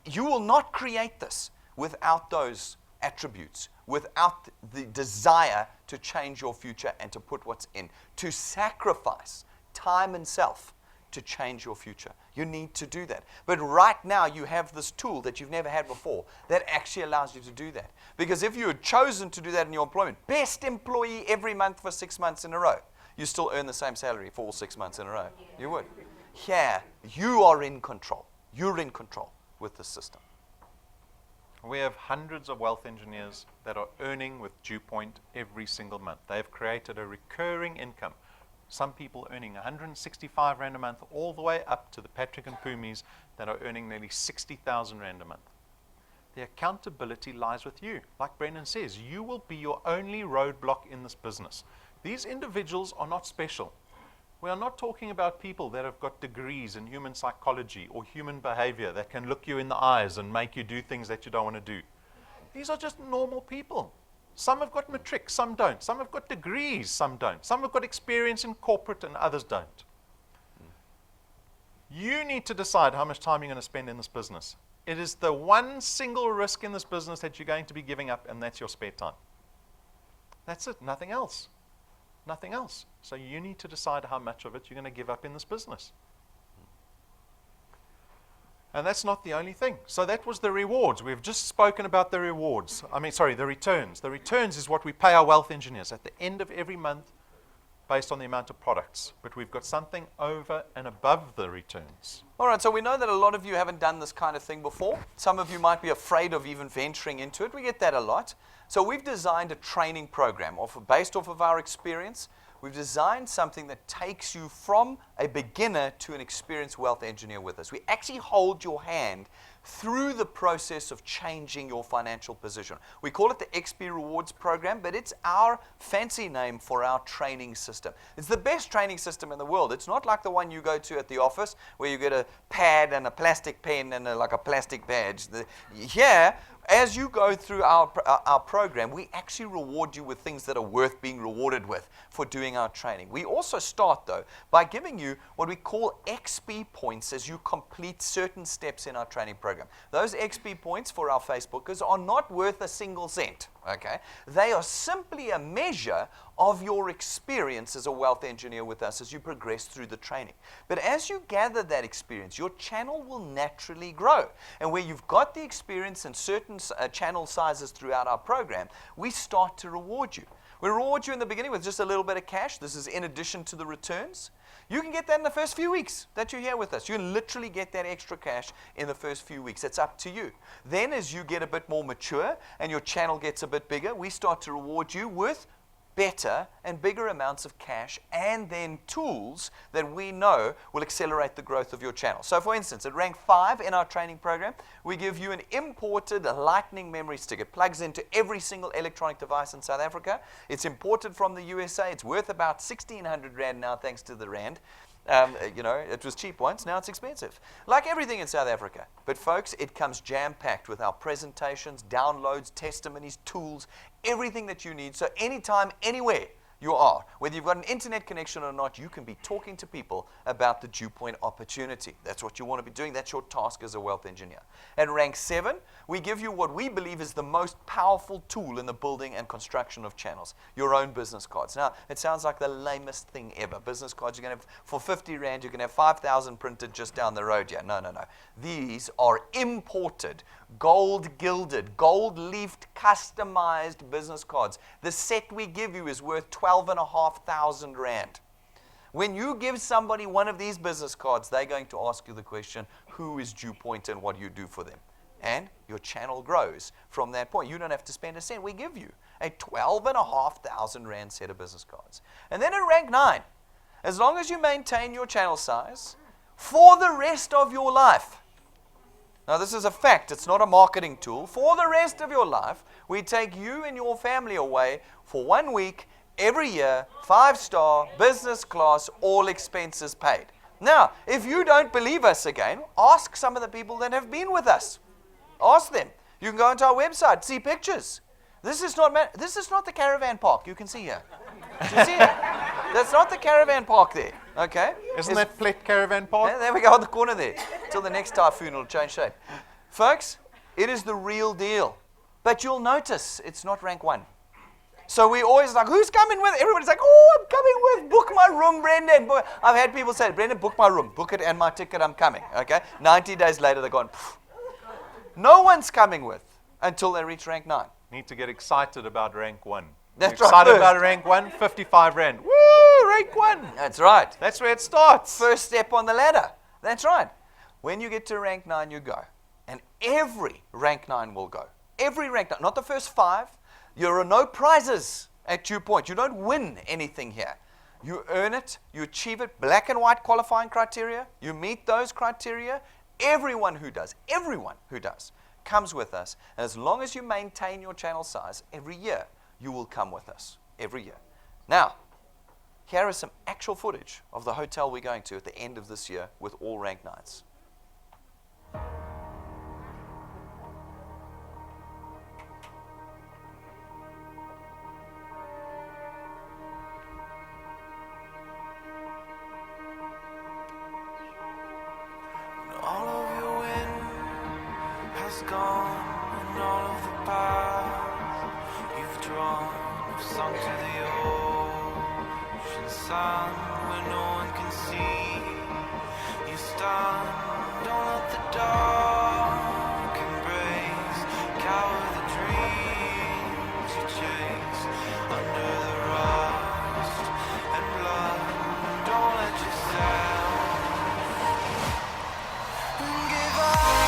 You will not create this without those attributes, without the desire to change your future and to put what's in, to sacrifice time and self to change your future. You need to do that. But right now you have this tool that you've never had before that actually allows you to do that. Because if you had chosen to do that in your employment, best employee every month for 6 months in a row, you still earn the same salary for all 6 months in a row. You would. Here, you are in control. You're in control with the system. We have hundreds of wealth engineers that are earning with DuePoint every single month. They have created a recurring income. Some people earning 165 Rand a month, all the way up to the Patrick and Pumis that are earning nearly 60,000 Rand a month. The accountability lies with you. Like Brendan says, you will be your only roadblock in this business. These individuals are not special. We are not talking about people that have got degrees in human psychology or human behavior that can look you in the eyes and make you do things that you don't want to do. These are just normal people. Some have got matric, some don't. Some have got degrees, some don't. Some have got experience in corporate and others don't. You need to decide how much time you're going to spend in this business. It is the one single risk in this business that you're going to be giving up, and that's your spare time. That's it, nothing else. Nothing else. So you need to decide how much of it you're going to give up in this business. And that's not the only thing. So that was the rewards. We've just spoken about the rewards. The returns. The returns is what we pay our wealth engineers at the end of every month based on the amount of products. But we've got something over and above the returns. All right, so we know that a lot of you haven't done this kind of thing before. Some of you might be afraid of even venturing into it. We get that a lot. So we've designed a training program based off of our experience. We've designed something that takes you from a beginner to an experienced wealth engineer with us. We actually hold your hand through the process of changing your financial position. We call it the XP Rewards Program, but it's our fancy name for our training system. It's the best training system in the world. It's not like the one you go to at the office where you get a pad and a plastic pen and like a plastic badge. Here, as you go through our program, we actually reward you with things that are worth being rewarded with for doing our training. We also start, though, by giving you what we call XP points as you complete certain steps in our training program. program. Those XP points for our Facebookers are not worth a single cent, okay? They are simply a measure of your experience as a wealth engineer with us as you progress through the training. But as you gather that experience, your channel will naturally grow. And where you've got the experience in certain channel sizes throughout our program, we start to reward you. We reward you in the beginning with just a little bit of cash. This is in addition to the returns. You can get that in the first few weeks that you're here with us. You can literally get that extra cash in the first few weeks. It's up to you. Then as you get a bit more mature and your channel gets a bit bigger, we start to reward you with better and bigger amounts of cash and then tools that we know will accelerate the growth of your channel. So for instance, at rank 5 in our training program, we give you an imported lightning memory stick. It plugs into every single electronic device in South Africa. It's imported from the USA. It's worth about 1,600 Rand now thanks to the Rand. It was cheap once, now it's expensive. Like everything in South Africa. But folks, it comes jam-packed with our presentations, downloads, testimonies, tools, everything that you need. So anytime, anywhere you are, whether you've got an internet connection or not, you can be talking to people about the DuePoint opportunity. That's what you want to be doing. That's your task as a wealth engineer. At rank 7, we give you what we believe is the most powerful tool in the building and construction of channels, your own business cards. Now, it sounds like the lamest thing ever. Business cards, you're going to have, for 50 Rand, you can have 5,000 printed just down the road. Yeah, no. These are imported, gold-gilded, gold-leafed, customized business cards. The set we give you is worth 12,500 Rand. When you give somebody one of these business cards, they're going to ask you the question, who is DuePoint and what do you do for them? And your channel grows from that point. You don't have to spend a cent. We give you a 12,500 Rand set of business cards. And then in rank 9, as long as you maintain your channel size for the rest of your life. Now, this is a fact. It's not a marketing tool. For the rest of your life, we take you and your family away for 1 week, every year, 5-star, business class, all expenses paid. Now, if you don't believe us again, ask some of the people that have been with us. Ask them. You can go onto our website, see pictures. This is not the caravan park you can see here. Do you see it? That's not the caravan park there. Okay? Isn't that Fleck Caravan Park? Yeah, there we go on the corner there. Till the next typhoon will change shape. Folks, it is the real deal. But you'll notice it's not rank 1. So we always like, who's coming with? Everybody's like, oh, I'm coming with. Book my room, Brendan. I've had people say, Brendan, book my room. Book it and my ticket, I'm coming. Okay? 90 days later, they're gone. No one's coming with until they reach rank 9. Need to get excited about rank 1. That's excited right. about rank 1, 55 Rand. Woo, rank 1. That's right. That's where it starts. First step on the ladder. That's right. When you get to rank 9, you go. And every rank 9 will go. Every rank 9. Not the first 5. There are no prizes at DuePoint. You don't win anything here. You earn it. You achieve it. Black and white qualifying criteria. You meet those criteria. Everyone who does comes with us. And as long as you maintain your channel size every year, you will come with us every year. Now, here is some actual footage of the hotel we're going to at the end of this year with all rank 9s. All of your wind has gone, and all of the paths you've drawn have sunk to the ocean sun where no one can see. You stand, don't let the dark embrace, cower the dreams you chase under the rust and blood. Don't let yourself give up.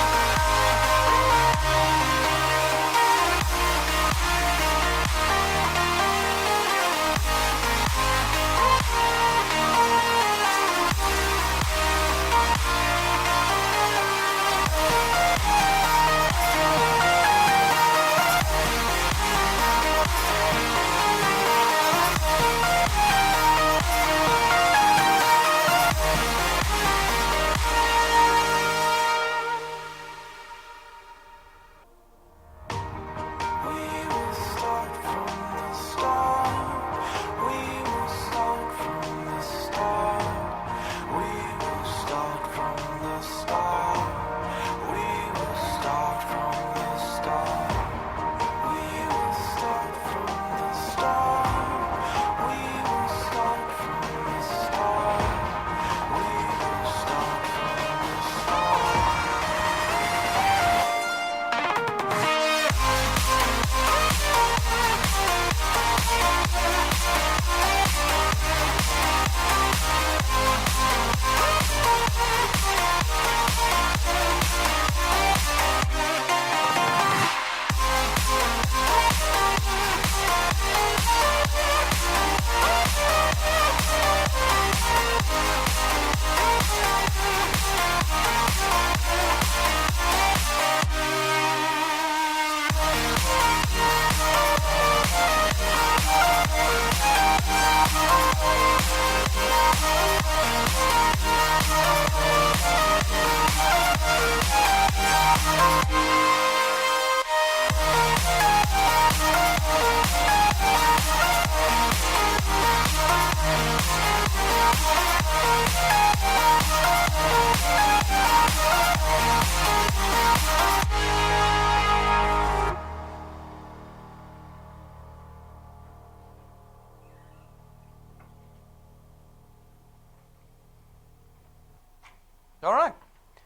All right.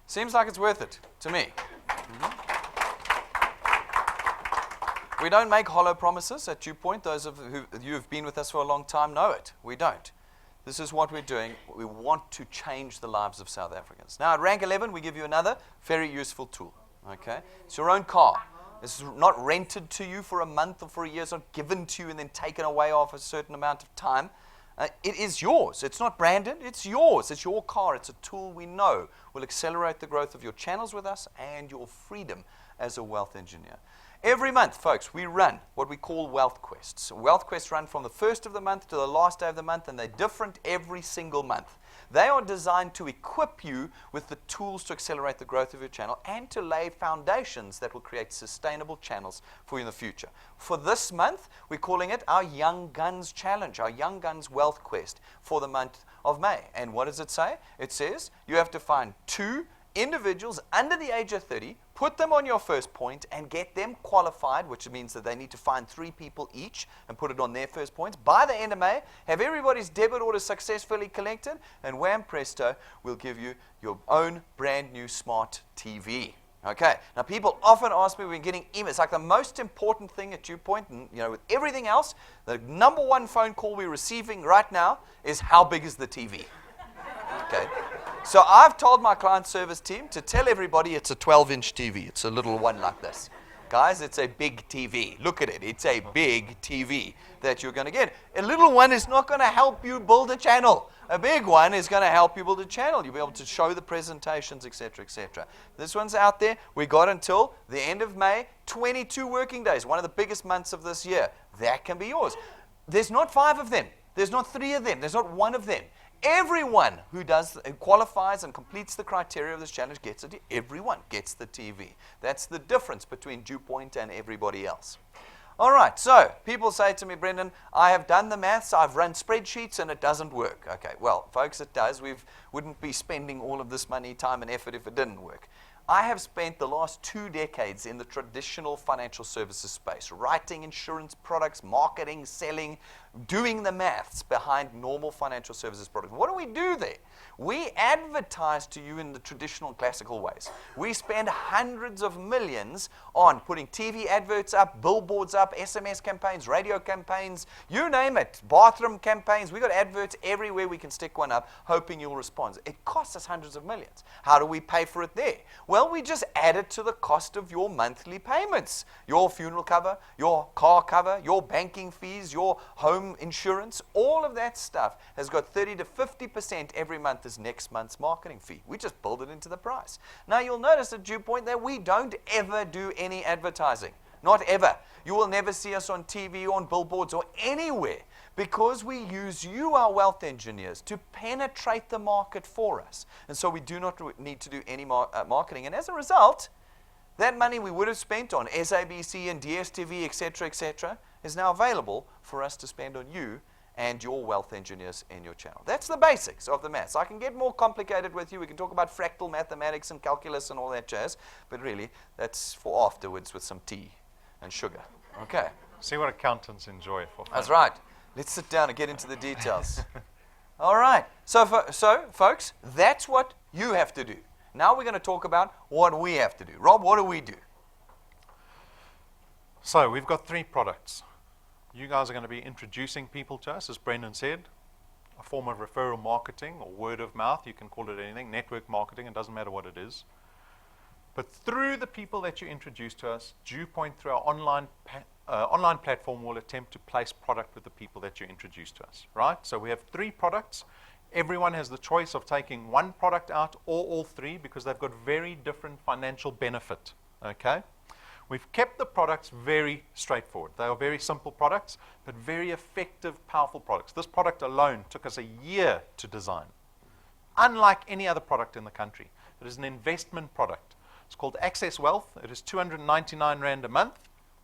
Seems like it's worth it to me. We don't make hollow promises at DuePoint. Those of you who've been with us for a long time know it. We don't. This is what we're doing. We want to change the lives of South Africans. Now, at rank 11, we give you another very useful tool. Okay? It's your own car. It's not rented to you for a month or for a year. It's not given to you and then taken away after a certain amount of time. It is yours. It's not branded. It's yours. It's your car. It's a tool we know will accelerate the growth of your channels with us and your freedom as a wealth engineer. Every month, folks, we run what we call wealth quests. Wealth quests run from the first of the month to the last day of the month, and they're different every single month. They are designed to equip you with the tools to accelerate the growth of your channel and to lay foundations that will create sustainable channels for you in the future. For this month, we're calling it our Young Guns Challenge, our Young Guns Wealth Quest for the month of May. And what does it say? It says you have to find 2 individuals under the age of 30, put them on your first point and get them qualified, which means that they need to find 3 people each and put it on their first points. By the end of May, have everybody's debit orders successfully collected, and wham presto, we'll give you your own brand new smart TV. Okay, now people often ask me, we're getting emails. It's like the most important thing at DuePoint, and with everything else, the number one phone call we're receiving right now is how big is the TV? Okay. So I've told my client service team to tell everybody it's a 12-inch TV. It's a little one like this. Guys, it's a big TV. Look at it. It's a big TV that you're going to get. A little one is not going to help you build a channel. A big one is going to help you build a channel. You'll be able to show the presentations, etc., etc. This one's out there. We got until the end of May, 22 working days, one of the biggest months of this year. That can be yours. There's not 5 of them. There's not 3 of them. There's not 1 of them. Everyone who qualifies and completes the criteria of this challenge gets it. Everyone gets the TV. That's the difference between DuePoint and everybody else. All right, so people say to me, Brendan, I have done the maths, I've run spreadsheets, and it doesn't work. Okay, well, folks, it does. We wouldn't be spending all of this money, time, and effort if it didn't work. I have spent the last 2 decades in the traditional financial services space, writing insurance products, marketing, selling, doing the maths behind normal financial services products. What do we do there? We advertise to you in the traditional classical ways. We spend hundreds of millions on putting TV adverts up, billboards up, SMS campaigns, radio campaigns, you name it, bathroom campaigns. We've got adverts everywhere we can stick one up, hoping you'll respond. It costs us hundreds of millions. How do we pay for it there? Well, we just add it to the cost of your monthly payments. Your funeral cover, your car cover, your banking fees, your home insurance, all of that stuff has got 30 to 50% every month as next month's marketing fee. We just build it into the price. Now, you'll notice at DuePoint that we don't ever do any advertising. Not ever. You will never see us on TV, on billboards, or anywhere, because we use you, our wealth engineers, to penetrate the market for us. And so we do not need to do any marketing. And as a result, that money we would have spent on SABC and DSTV, etc., is now available for us to spend on you and your wealth engineers in your channel. That's the basics of the maths. I can get more complicated with you. We can talk about fractal mathematics and calculus and all that jazz, but really, that's for afterwards with some tea and sugar. Okay. See what accountants enjoy for fun. That's right. Let's sit down and get into the details. All right. So, folks, that's what you have to do. Now we're going to talk about what we have to do. Rob, what do we do? So we've got 3 products. You guys are going to be introducing people to us, as Brendan said, a form of referral marketing or word of mouth. You can call it anything, network marketing. It doesn't matter what it is. But through the people that you introduce to us, DuePoint, through our online platform, will attempt to place product with the people that you introduce to us, right? So we have 3 products. Everyone has the choice of taking 1 product out or all 3 because they've got very different financial benefit, okay? We've kept the products very straightforward. They are very simple products, but very effective, powerful products. This product alone took us a year to design. Unlike any other product in the country. It is an investment product. It's called Access Wealth. It is 299 Rand a month,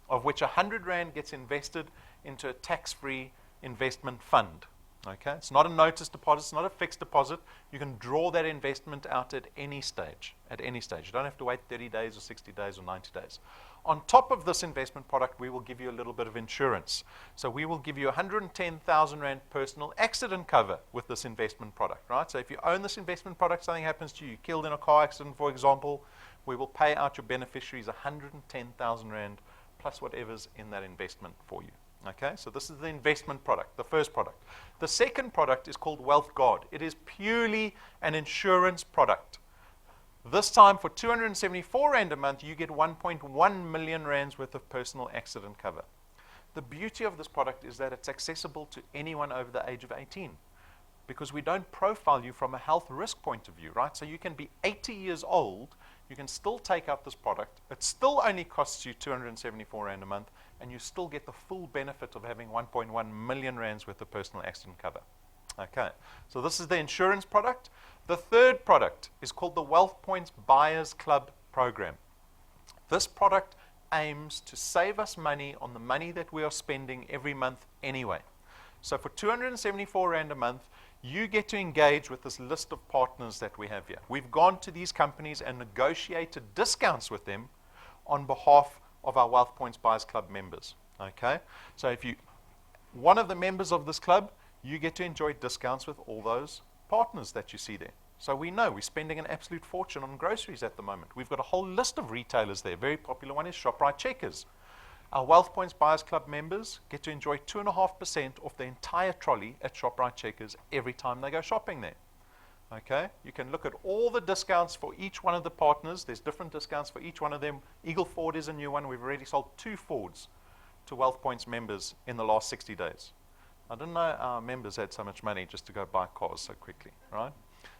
of which 100 Rand gets invested into a tax-free investment fund. Okay? It's not a notice deposit. It's not a fixed deposit. You can draw that investment out at any stage. At any stage. You don't have to wait 30 days or 60 days or 90 days. On top of this investment product, we will give you a little bit of insurance. So we will give you 110,000 Rand personal accident cover with this investment product, right? So if you own this investment product, something happens to you, you're killed in a car accident, for example, we will pay out your beneficiaries 110,000 Rand plus whatever's in that investment for you. Okay, so this is the investment product, the first product. The second product is called Wealth Guard. It is purely an insurance product. This time for 274 Rand a month, you get 1.1 million Rands worth of personal accident cover. The beauty of this product is that it's accessible to anyone over the age of 18 because we don't profile you from a health risk point of view, right? So you can be 80 years old, you can still take out this product. It still only costs you 274 Rand a month, and you still get the full benefit of having 1.1 million Rands worth of personal accident cover. Okay, so this is the insurance product. The third product is called the Wealth Points Buyers Club program. This product aims to save us money on the money that we are spending every month anyway. So for 274 Rand a month, you get to engage with this list of partners that we have here. We've gone to these companies and negotiated discounts with them on behalf of our Wealth Points Buyers Club members. Okay? So if you one of the members of this club, you get to enjoy discounts with all those partners that you see there. So we know we're spending an absolute fortune on groceries at the moment. We've got a whole list of retailers there. Very popular one is ShopRite Checkers. Our Wealth Points Buyers Club members get to enjoy 2.5% off the entire trolley at ShopRite Checkers every time they go shopping there. Okay? You can look at all the discounts for each one of the partners. There's different discounts for each one of them. Eagle Ford is a new one. We've already sold 2 Fords to Wealth Points members in the last 60 days. I didn't know our members had so much money just to go buy cars so quickly, right?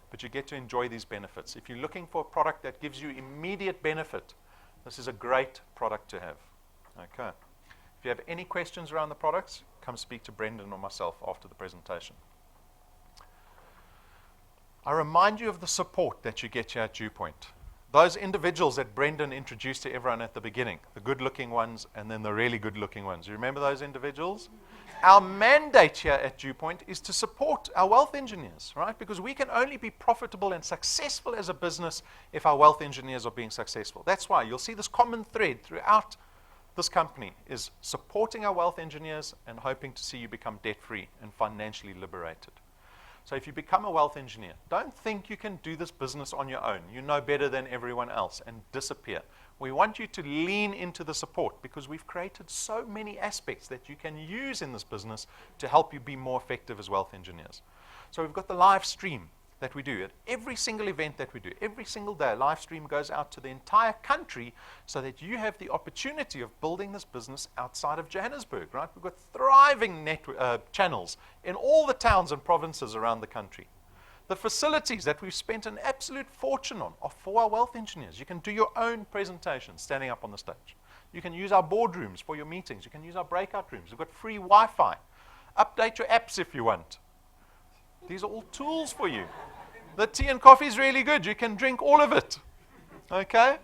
But you get to enjoy these benefits. If you're looking for a product that gives you immediate benefit, this is a great product to have. Okay. If you have any questions around the products, come speak to Brendan or myself after the presentation. I remind you of the support that you get here at DuePoint. Those individuals that Brendan introduced to everyone at the beginning, the good-looking ones and then the really good-looking ones. You remember those individuals? Our mandate here at DuePoint is to support our wealth engineers, right? Because we can only be profitable and successful as a business if our wealth engineers are being successful. That's why you'll see this common thread throughout this company is supporting our wealth engineers and hoping to see you become debt-free and financially liberated. So if you become a wealth engineer, don't think you can do this business on your own. You know better than everyone else and disappear. We want you to lean into the support because we've created so many aspects that you can use in this business to help you be more effective as wealth engineers. So we've got the live stream that we do. At every single event that we do, every single day, a live stream goes out to the entire country so that you have the opportunity of building this business outside of Johannesburg, right? We've got thriving channels in all the towns and provinces around the country. The facilities that we've spent an absolute fortune on are for our wealth engineers. You can do your own presentation standing up on the stage. You can use our boardrooms for your meetings. You can use our breakout rooms. We've got free Wi-Fi. Update your apps if you want. These are all tools for you. The tea and coffee is really good. You can drink all of it. Okay?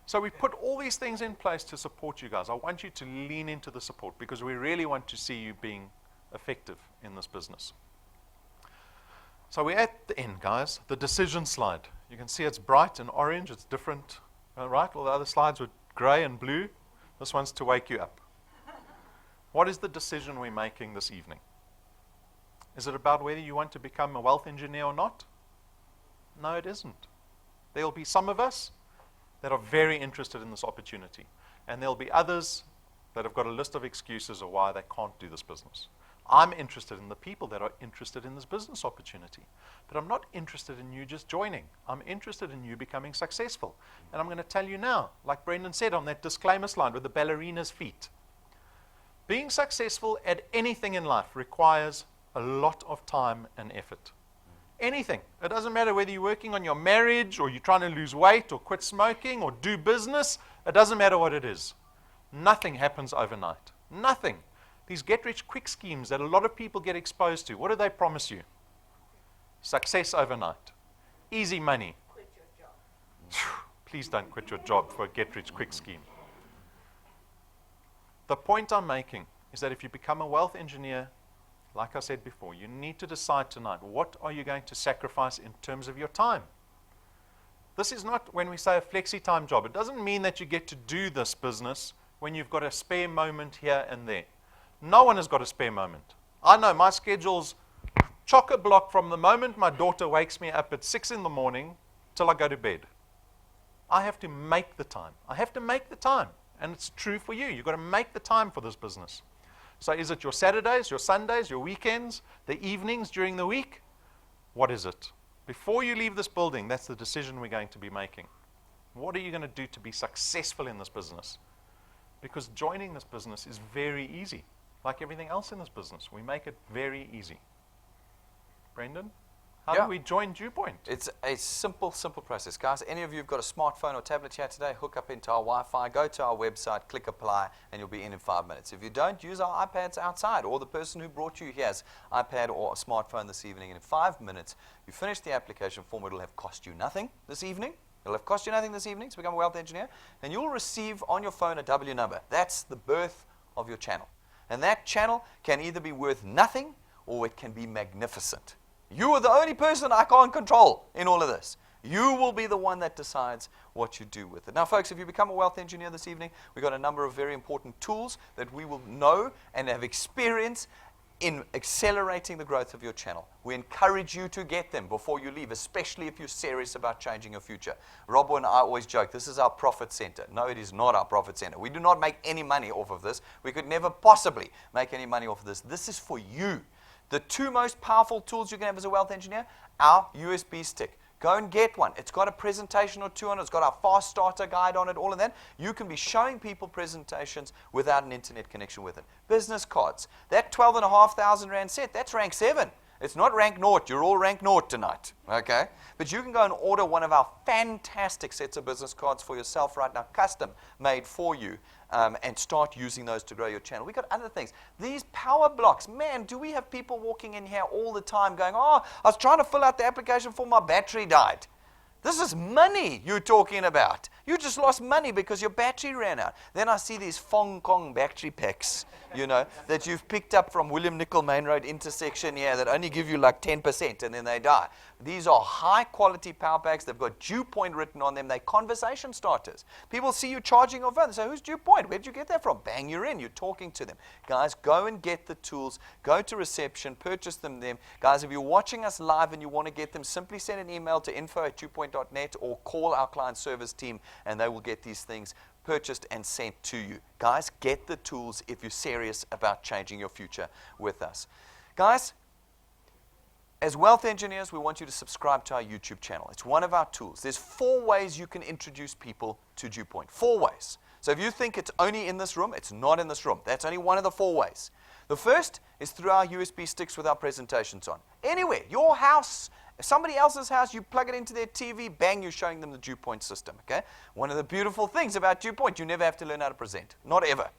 So we put all these things in place to support you guys. I want you to lean into the support because we really want to see you being effective in this business. So we're at the end, guys. The decision slide. You can see it's bright and orange. It's different, right? All the other slides were gray and blue. This one's to wake you up. What is the decision we're making this evening? Is it about whether you want to become a wealth engineer or not? No, it isn't. There will be some of us that are very interested in this opportunity. And there will be others that have got a list of excuses of why they can't do this business. I'm interested in the people that are interested in this business opportunity. But I'm not interested in you just joining. I'm interested in you becoming successful. And I'm going to tell you now, like Brendan said on that disclaimer slide with the ballerina's feet, being successful at anything in life requires a lot of time and effort. Anything. It doesn't matter whether you're working on your marriage or you're trying to lose weight or quit smoking or do business. It doesn't matter what it is. Nothing happens overnight. Nothing. These get-rich-quick schemes that a lot of people get exposed to, what do they promise you? Success overnight. Easy money. Quit your job. Please don't quit your job for a get-rich-quick scheme. The point I'm making is that if you become a wealth engineer, like I said before, you need to decide tonight, what are you going to sacrifice in terms of your time? This is not, when we say a flexi-time job, it doesn't mean that you get to do this business when you've got a spare moment here and there. No one has got a spare moment. I know my schedule's chock-a-block from the moment my daughter wakes me up at 6 in the morning till I go to bed. I have to make the time. I have to make the time. And it's true for you. You've got to make the time for this business. So is it your Saturdays, your Sundays, your weekends, the evenings during the week? What is it? Before you leave this building, that's the decision we're going to be making. What are you going to do to be successful in this business? Because joining this business is very easy. Like everything else in this business, we make it very easy. Brendan? How Yeah. do we join DuePoint? It's a simple process. Guys, any of you who've got a smartphone or tablet here today, hook up into our Wi-Fi, go to our website, click apply, and you'll be in 5 minutes. If you don't, use our iPads outside, or the person who brought you here's iPad or a smartphone this evening, and in 5 minutes, you finish the application form. It'll have cost you nothing this evening. It'll have cost you nothing this evening to become a wealth engineer, and you'll receive on your phone a W number. That's the birth of your channel. And that channel can either be worth nothing, or it can be magnificent. You are the only person I can't control in all of this. You will be the one that decides what you do with it. Now, folks, if you become a wealth engineer this evening, we've got a number of very important tools that we will know and have experience in accelerating the growth of your channel. We encourage you to get them before you leave, especially if you're serious about changing your future. Robbo and I always joke, this is our profit center. No, it is not our profit center. We do not make any money off of this. We could never possibly make any money off of this. This is for you. The two most powerful tools you can have as a wealth engineer, our USB stick. Go and get one. It's got a presentation or two on it. It's got our fast starter guide on it, all of that. You can be showing people presentations without an internet connection with it. Business cards. That 12,500 Rand set, that's rank 7. It's not rank 0. You're all rank 0 tonight, okay? But you can go and order one of our fantastic sets of business cards for yourself right now, custom made for you, and start using those to grow your channel. We've got other things. These power blocks, man, do we have people walking in here all the time going, oh, I was trying to fill out the application form, my battery died. This is money you're talking about. You just lost money because your battery ran out. Then I see these Fong Kong battery packs, you know, that you've picked up from William Nicol Main Road intersection here that only give you like 10% and then they die. These are high quality power packs. They've got DuePoint written on them. They're conversation starters. People see you charging your phone. They say, who's DuePoint? Where did you get that from? Bang, you're in. You're talking to them. Guys, go and get the tools. Go to reception. Purchase them. Guys, if you're watching us live and you want to get them, simply send an email to info@duepoint.net or call our client service team and they will get these things purchased and sent to you. Guys, get the tools if you're serious about changing your future with us. Guys, as wealth engineers, we want you to subscribe to our YouTube channel. It's one of our tools. There's 4 ways you can introduce people to DuePoint. 4 ways. So if you think it's only in this room, it's not in this room. That's only one of the 4 ways. The first is through our USB sticks with our presentations on. Anywhere, your house, somebody else's house, you plug it into their TV, bang, you're showing them the DuePoint system, okay? One of the beautiful things about DuePoint, you never have to learn how to present. Not ever.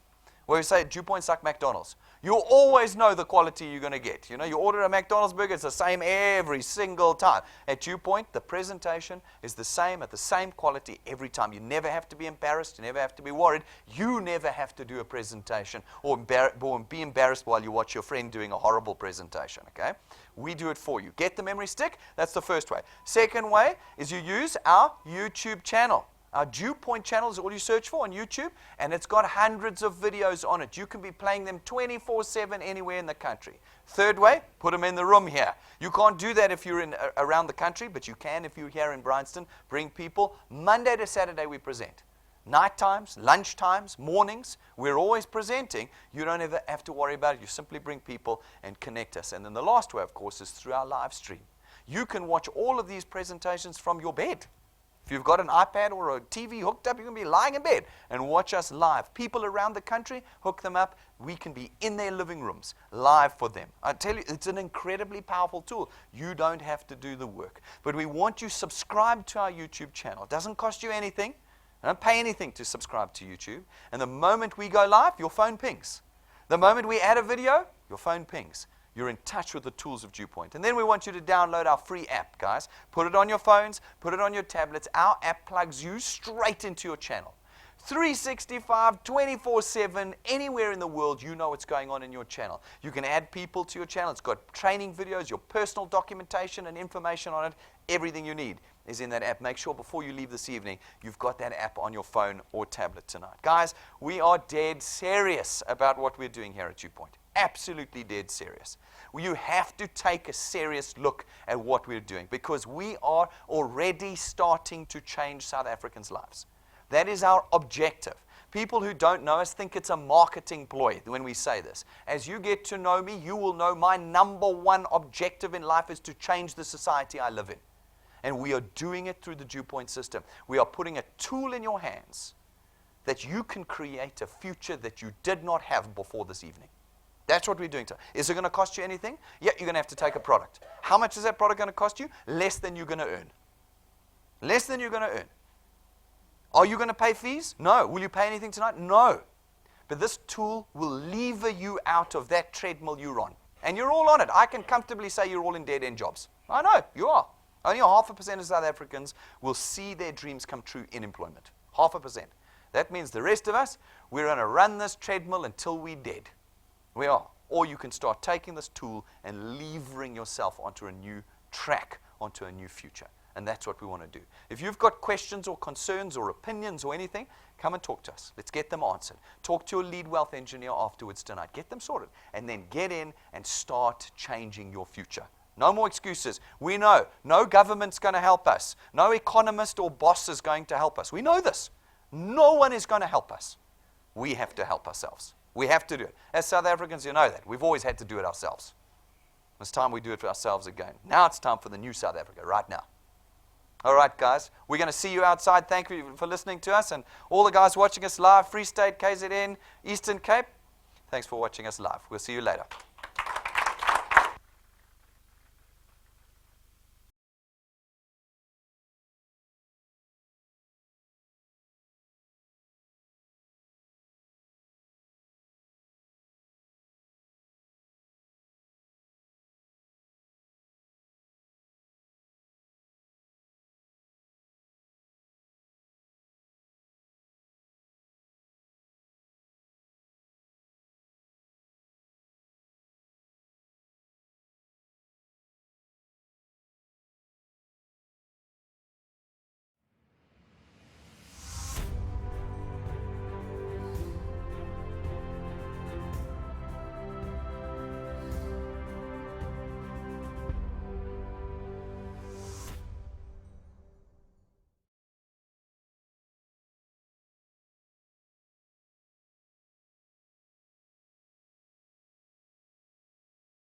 Where we say DuePoint's like McDonald's. You'll always know the quality you're going to get. You know, you order a McDonald's burger, it's the same every single time. At DuePoint, the presentation is the same at the same quality every time. You never have to be embarrassed. You never have to be worried. You never have to do a presentation or be embarrassed while you watch your friend doing a horrible presentation, okay? We do it for you. Get the memory stick. That's the first way. Second way is you use our YouTube channel. Our DuePoint channel is all you search for on YouTube, and it's got hundreds of videos on it. You can be playing them 24/7 anywhere in the country. Third way, put them in the room here. You can't do that if you're around the country, but you can if you're here in Bryanston. Bring people. Monday to Saturday we present. Night times, lunch times, mornings, we're always presenting. You don't ever have to worry about it. You simply bring people and connect us. And then the last way, of course, is through our live stream. You can watch all of these presentations from your bed. If you've got an iPad or a TV hooked up, you can be lying in bed and watch us live. People around the country, hook them up. We can be in their living rooms, live for them. I tell you, it's an incredibly powerful tool. You don't have to do the work. But we want you subscribed to our YouTube channel. It doesn't cost you anything. Don't pay anything to subscribe to YouTube. And the moment we go live, your phone pings. The moment we add a video, your phone pings. You're in touch with the tools of DuePoint. And then we want you to download our free app, guys. Put it on your phones, put it on your tablets. Our app plugs you straight into your channel. 365, 24/7, anywhere in the world, you know what's going on in your channel. You can add people to your channel. It's got training videos, your personal documentation and information on it. Everything you need is in that app. Make sure before you leave this evening, you've got that app on your phone or tablet tonight. Guys, we are dead serious about what we're doing here at DuePoint. Absolutely dead serious. You have to take a serious look at what we're doing because we are already starting to change South Africans' lives. That is our objective. People who don't know us think it's a marketing ploy when we say this. As you get to know me, you will know my number one objective in life is to change the society I live in. And we are doing it through the DuePoint system. We are putting a tool in your hands that you can create a future that you did not have before this evening. That's what we're doing. Is it going to cost you anything? Yeah, you're going to have to take a product. How much is that product going to cost you? Less than you're going to earn. Less than you're going to earn. Are you going to pay fees? No. Will you pay anything tonight? No. But this tool will lever you out of that treadmill you're on. And you're all on it. I can comfortably say you're all in dead-end jobs. I know, you are. Only 0.5% of South Africans will see their dreams come true in employment. 0.5%. That means the rest of us, we're going to run this treadmill until we're dead. We are. Or you can start taking this tool and levering yourself onto a new track, onto a new future. And that's what we want to do. If you've got questions or concerns or opinions or anything, come and talk to us. Let's get them answered. Talk to your lead wealth engineer afterwards tonight. Get them sorted. And then get in and start changing your future. No more excuses. We know no government's going to help us. No economist or boss is going to help us. We know this. No one is going to help us. We have to help ourselves. We have to do it. As South Africans, you know that. We've always had to do it ourselves. It's time we do it for ourselves again. Now it's time for the new South Africa, right now. All right, guys. We're going to see you outside. Thank you for listening to us. And all the guys watching us live, Free State, KZN, Eastern Cape, thanks for watching us live. We'll see you later.